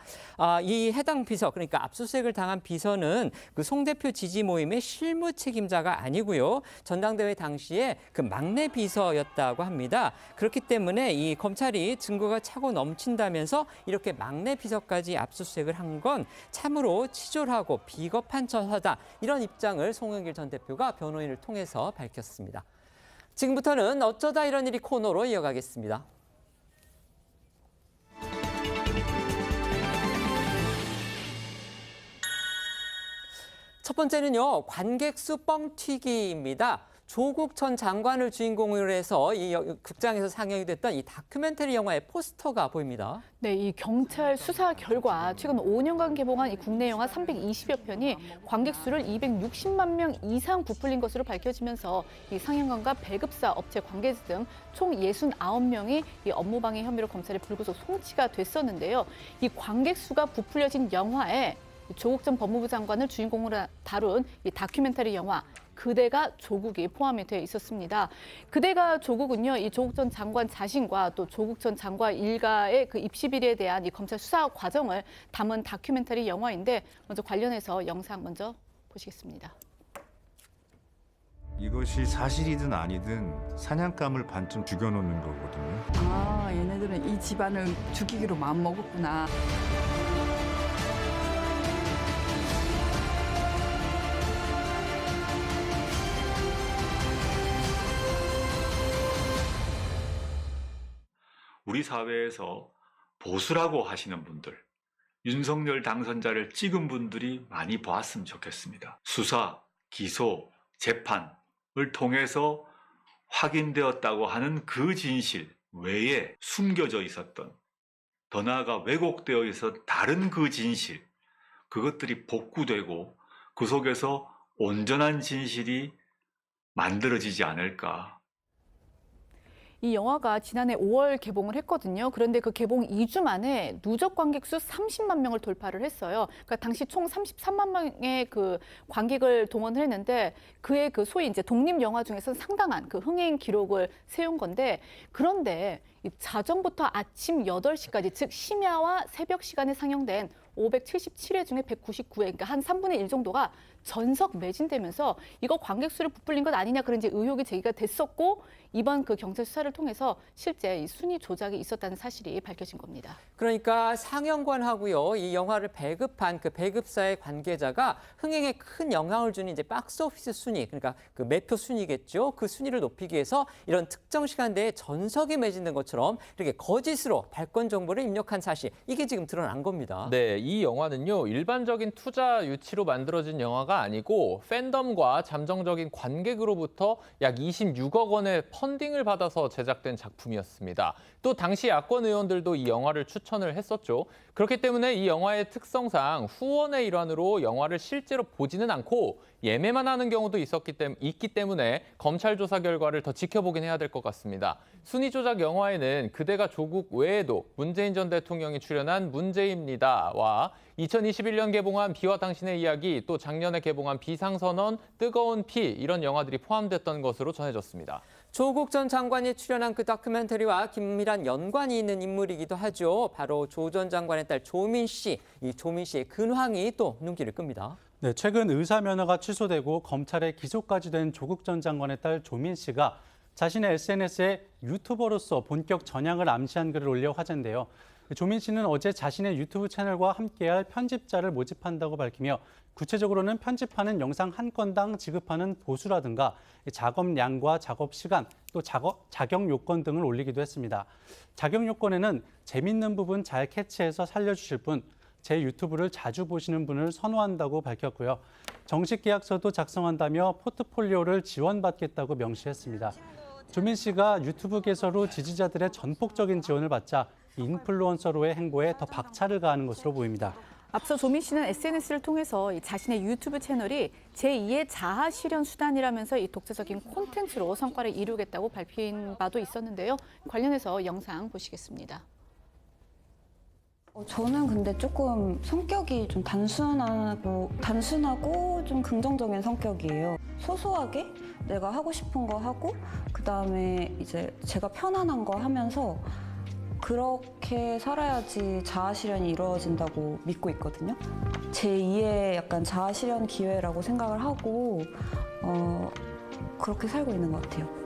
이 해당 비서 그러니까 압수수색을 당한 비서는 그 송 대표 지지 모임의 실무 책임자가 아니고요 전당대회 당시에 그 막내 비서였다고 합니다. 그렇기 때문에 이 검찰이 증거가 차고 넘친다면서 이렇게 막내 비서까지 압수수색을 한 건 참으로 치졸하고 비겁한 처사다. 이런 입장을 송영길 전 대표가 변호인을 통해서 밝혔습니다. 지금부터는 어쩌다 이런 일이 코너로 이어가겠습니다. 첫 번째는요, 관객 수 뻥튀기입니다. 조국 전 장관을 주인공으로 해서 이 극장에서 상영이 됐던 이 다큐멘터리 영화의 포스터가 보입니다. 네, 이 경찰 수사 결과 최근 5년간 개봉한 이 국내 영화 320여 편이 관객 수를 260만 명 이상 부풀린 것으로 밝혀지면서 이 상영관과 배급사 업체 관계자 등 총 69명이 이 업무방해 혐의로 검찰에 불구속 송치가 됐었는데요. 이 관객 수가 부풀려진 영화에 조국 전 법무부 장관을 주인공으로 다룬 이 다큐멘터리 영화 그대가 조국이 포함이 되어 있었습니다. 그대가 조국은요, 이 조국 전 장관 자신과 또 조국 전 장관 일가의 그 입시 비리에 대한 이 검찰 수사 과정을 담은 다큐멘터리 영화인데 먼저 관련해서 영상 먼저 보시겠습니다. 이것이 사실이든 아니든 사냥감을 반쯤 죽여놓는 거거든요. 아, 얘네들은 이 집안을 죽이기로 마음먹었구나. 우리 사회에서 보수라고 하시는 분들, 윤석열 당선자를 찍은 분들이 많이 보았으면 좋겠습니다. 수사, 기소, 재판을 통해서 확인되었다고 하는 그 진실 외에 숨겨져 있었던, 더 나아가 왜곡되어 있었던 다른 그 진실, 그것들이 복구되고 그 속에서 온전한 진실이 만들어지지 않을까. 이 영화가 지난해 5월 개봉을 했거든요. 그런데 그 개봉 2주 만에 누적 관객 수 30만 명을 돌파를 했어요. 그러니까 당시 총 33만 명의 그 관객을 동원을 했는데 그의 그 소위 이제 독립 영화 중에서 상당한 그 흥행 기록을 세운 건데 그런데 자정부터 아침 8시까지 즉 심야와 새벽 시간에 상영된 577회 중에 199회, 그러니까 한 3분의 1 정도가 전석 매진되면서 이거 관객 수를 부풀린 것 아니냐 그런 이제 의혹이 제기가 됐었고 이번 그 경찰 수사를 통해서 실제 이 순위 조작이 있었다는 사실이 밝혀진 겁니다. 그러니까 상영관하고요, 이 영화를 배급한 그 배급사의 관계자가 흥행에 큰 영향을 주는 이제 박스오피스 순위, 그러니까 그 매표 순위겠죠. 그 순위를 높이기 위해서 이런 특정 시간대에 전석이 매진된 것처럼 이렇게 거짓으로 발권 정보를 입력한 사실, 이게 지금 드러난 겁니다. 네, 이 영화는요, 일반적인 투자 유치로 만들어진 영화가 아니고 팬덤과 잠정적인 관객으로부터 약 26억 원의 펀딩을 받아서 제작된 작품이었습니다. 또 당시 야권 의원들도 이 영화를 추천을 했었죠. 그렇기 때문에 이 영화의 특성상 후원의 일환으로 영화를 실제로 보지는 않고 예매만 하는 경우도 있기 때문에 검찰 조사 결과를 더 지켜보긴 해야 될 것 같습니다. 순위 조작 영화에는 그대가 조국 외에도 문재인 전 대통령이 출연한 문제입니다와 2021년 개봉한 비와 당신의 이야기, 또 작년에 개봉한 비상선언, 뜨거운 피, 이런 영화들이 포함됐던 것으로 전해졌습니다. 조국 전 장관이 출연한 그 다큐멘터리와 긴밀한 연관이 있는 인물이기도 하죠. 바로 조 전 장관의 딸 조민 씨. 이 조민 씨의 근황이 또 눈길을 끕니다. 네, 최근 의사 면허가 취소되고 검찰에 기소까지 된 조국 전 장관의 딸 조민 씨가 자신의 SNS에 유튜버로서 본격 전향을 암시한 글을 올려 화제인데요. 조민 씨는 어제 자신의 유튜브 채널과 함께할 편집자를 모집한다고 밝히며 구체적으로는 편집하는 영상 한 건당 지급하는 보수라든가 작업량과 작업 시간, 또 자격 요건 등을 올리기도 했습니다. 자격 요건에는 재밌는 부분 잘 캐치해서 살려주실 분, 제 유튜브를 자주 보시는 분을 선호한다고 밝혔고요. 정식 계약서도 작성한다며 포트폴리오를 지원받겠다고 명시했습니다. 조민 씨가 유튜브 개설후 지지자들의 전폭적인 지원을 받자 인플루언서로의 행보에 더 박차를 가하는 것으로 보입니다. 앞서 조민 씨는 SNS를 통해서 자신의 유튜브 채널이 제2의 자아 실현 수단이라면서 이 독자적인 콘텐츠로 성과를 이루겠다고 밝힌 바도 있었는데요. 관련해서 영상 보시겠습니다. 저는 근데 조금 성격이 좀 단순하고 좀 긍정적인 성격이에요. 소소하게 내가 하고 싶은 거 하고 그다음에 이제 제가 편안한 거 하면서 그렇게 살아야지 자아 실현이 이루어진다고 믿고 있거든요. 제2의 약간 자아 실현 기회라고 생각을 하고 그렇게 살고 있는 것 같아요.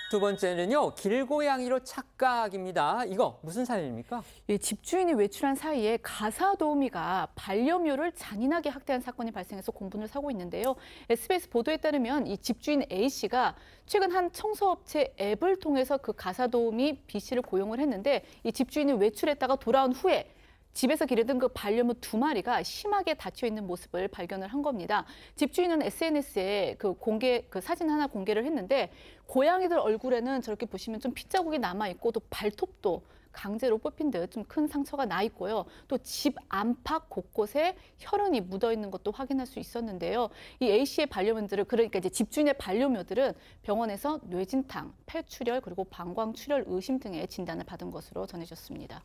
두 번째는요, 길고양이로 착각입니다. 이거 무슨 사연입니까? 예, 집주인이 외출한 사이에 가사 도우미가 반려묘를 잔인하게 학대한 사건이 발생해서 공분을 사고 있는데요. SBS 보도에 따르면 이 집주인 A 씨가 최근 한 청소업체 앱을 통해서 그 가사 도우미 B 씨를 고용을 했는데 이 집주인이 외출했다가 돌아온 후에 집에서 기르던 그 반려묘 2마리가 심하게 다쳐 있는 모습을 발견을 한 겁니다. 집주인은 SNS에 그 사진 하나 공개를 했는데 고양이들 얼굴에는 저렇게 보시면 좀 핏자국이 남아 있고 또 발톱도 강제로 뽑힌 듯 좀 큰 상처가 나 있고요. 또 집 안팎 곳곳에 혈흔이 묻어 있는 것도 확인할 수 있었는데요. 이 A 씨의 반려묘들은 그러니까 이제 집주인의 반려묘들은 병원에서 뇌진탕, 폐출혈 그리고 방광출혈 의심 등의 진단을 받은 것으로 전해졌습니다.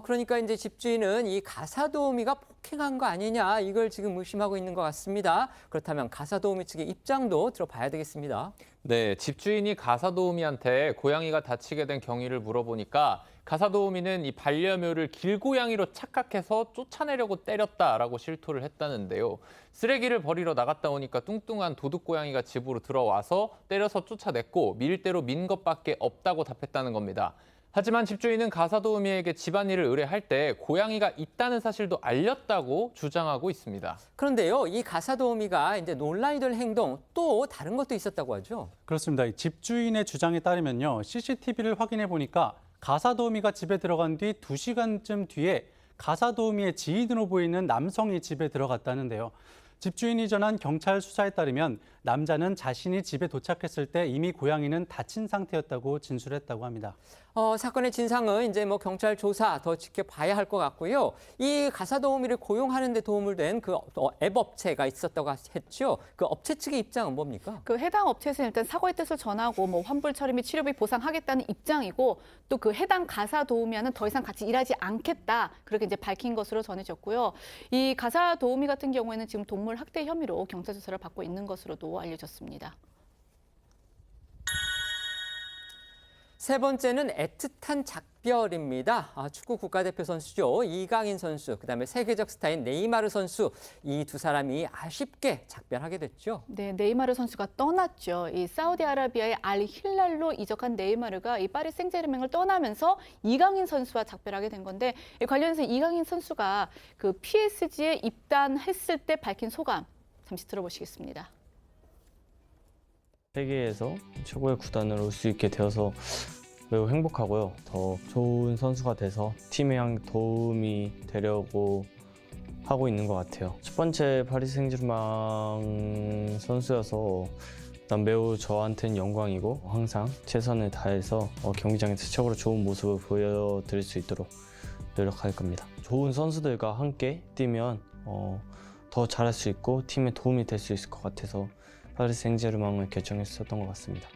그러니까 이제 집주인은 이 가사도우미가 폭행한 거 아니냐, 이걸 지금 의심하고 있는 것 같습니다. 그렇다면 가사도우미 측의 입장도 들어봐야 되겠습니다. 네, 집주인이 가사도우미한테 고양이가 다치게 된 경위를 물어보니까 가사도우미는 이 반려묘를 길고양이로 착각해서 쫓아내려고 때렸다라고 실토를 했다는데요. 쓰레기를 버리러 나갔다 오니까 뚱뚱한 도둑고양이가 집으로 들어와서 때려서 쫓아냈고 밀대로 민 것밖에 없다고 답했다는 겁니다. 하지만 집주인은 가사도우미에게 집안일을 의뢰할 때 고양이가 있다는 사실도 알렸다고 주장하고 있습니다. 그런데요, 이 가사도우미가 이제 논란이 될 행동, 또 다른 것도 있었다고 하죠? 그렇습니다. 집주인의 주장에 따르면요, CCTV를 확인해 보니까 가사도우미가 집에 들어간 뒤 2시간쯤 뒤에 가사도우미의 지인으로 보이는 남성이 집에 들어갔다는데요. 집주인이 전한 경찰 수사에 따르면 남자는 자신이 집에 도착했을 때 이미 고양이는 다친 상태였다고 진술했다고 합니다. 사건의 진상은 이제 경찰 조사 더 지켜봐야 할 것 같고요. 이 가사도우미를 고용하는 데 도움을 된 그 앱 업체가 있었다고 했죠. 그 업체 측의 입장은 뭡니까? 그 해당 업체에서는 일단 사과의 뜻을 전하고 환불 처리 및 치료비 보상하겠다는 입장이고 또 그 해당 가사도우미와는 더 이상 같이 일하지 않겠다. 그렇게 이제 밝힌 것으로 전해졌고요. 이 가사도우미 같은 경우에는 지금 동물 학대 혐의로 경찰 조사를 받고 있는 것으로도 알려졌습니다. 세 번째는 애틋한 작별입니다. 축구 국가대표 선수죠. 이강인 선수, 그다음에 세계적 스타인 네이마르 선수. 이 두 사람이 아쉽게 작별하게 됐죠. 네, 네이마르 선수가 떠났죠. 이 사우디아라비아의 알 힐랄로 이적한 네이마르가 이 파리 생제르맹을 떠나면서 이강인 선수와 작별하게 된 건데 관련해서 이강인 선수가 그 PSG에 입단했을 때 밝힌 소감 잠시 들어보시겠습니다. 세계에서 최고의 구단으로 올 수 있게 되어서 매우 행복하고요. 더 좋은 선수가 돼서 팀에 도움이 되려고 하고 있는 것 같아요. 첫 번째 파리 생제르맹 선수여서 난 매우 저한테는 영광이고 항상 최선을 다해서 경기장에서 최고로 좋은 모습을 보여드릴 수 있도록 노력할 겁니다. 좋은 선수들과 함께 뛰면 더 잘할 수 있고 팀에 도움이 될 수 있을 것 같아서 파리 생제르맹을 결정했었던 것 같습니다.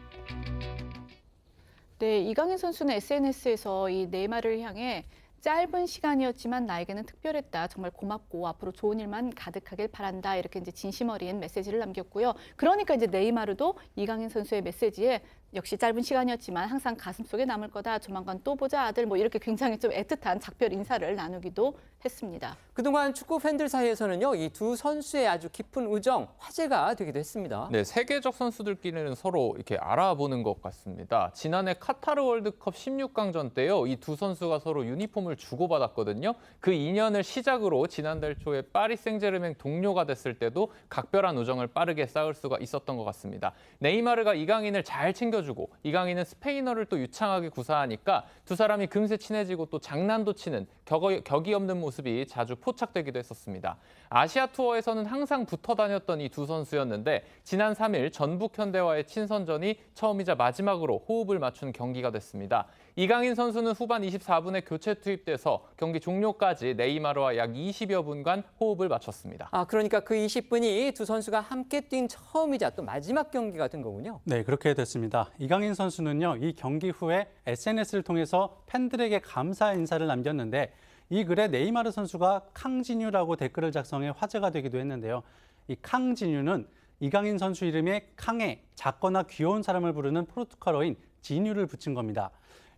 네, 이강인 선수는 SNS에서 이 네이마르를 향해 짧은 시간이었지만 나에게는 특별했다. 정말 고맙고 앞으로 좋은 일만 가득하길 바란다. 이렇게 이제 진심 어린 메시지를 남겼고요. 그러니까 이제 네이마르도 이강인 선수의 메시지에 역시 짧은 시간이었지만 항상 가슴속에 남을 거다. 조만간 또 보자 아들. 뭐 이렇게 굉장히 좀 애틋한 작별 인사를 나누기도 했습니다. 그동안 축구 팬들 사이에서는요, 이 두 선수의 아주 깊은 우정, 화제가 되기도 했습니다. 네, 세계적 선수들끼리는 서로 이렇게 알아보는 것 같습니다. 지난해 카타르 월드컵 16강전 때요, 이 두 선수가 서로 유니폼을 주고받았거든요. 그 인연을 시작으로 지난달 초에 파리 생제르맹 동료가 됐을 때도 각별한 우정을 빠르게 쌓을 수가 있었던 것 같습니다. 네이마르가 이강인을 잘 챙겨주고 이강인은 스페인어를 또 유창하게 구사하니까 두 사람이 금세 친해지고 또 장난도 치는 격이 없는 모습이 자주 포착되기도 했었습니다. 아시아 투어에서는 항상 붙어 다녔던 이 두 선수였는데 지난 3일 전북 현대와의 친선전이 처음이자 마지막으로 호흡을 맞춘 경기가 됐습니다. 이강인 선수는 후반 24분에 교체 투입돼서 경기 종료까지 네이마르와 약 20여 분간 호흡을 맞췄습니다. 그러니까 그 20분이 두 선수가 함께 뛴 처음이자 또 마지막 경기가 된 거군요. 네, 그렇게 됐습니다. 이강인 선수는요, 이 경기 후에 SNS를 통해서 팬들에게 감사 인사를 남겼는데 이 글에 네이마르 선수가 캉진유라고 댓글을 작성해 화제가 되기도 했는데요. 이 캉진유는 이강인 선수 이름에 캉에 작거나 귀여운 사람을 부르는 포르투갈어인 진유를 붙인 겁니다.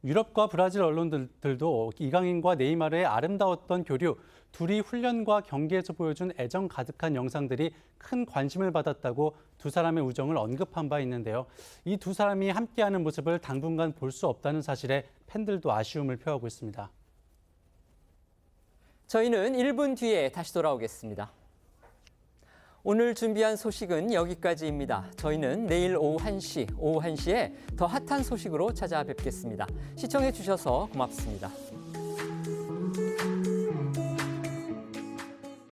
유럽과 브라질 언론들도 이강인과 네이마르의 아름다웠던 교류, 둘이 훈련과 경기에서 보여준 애정 가득한 영상들이 큰 관심을 받았다고 두 사람의 우정을 언급한 바 있는데요. 이 두 사람이 함께하는 모습을 당분간 볼 수 없다는 사실에 팬들도 아쉬움을 표하고 있습니다. 저희는 1분 뒤에 다시 돌아오겠습니다. 오늘 준비한 소식은 여기까지입니다. 저희는 내일 오후 1시에 더 핫한 소식으로 찾아뵙겠습니다. 시청해 주셔서 고맙습니다.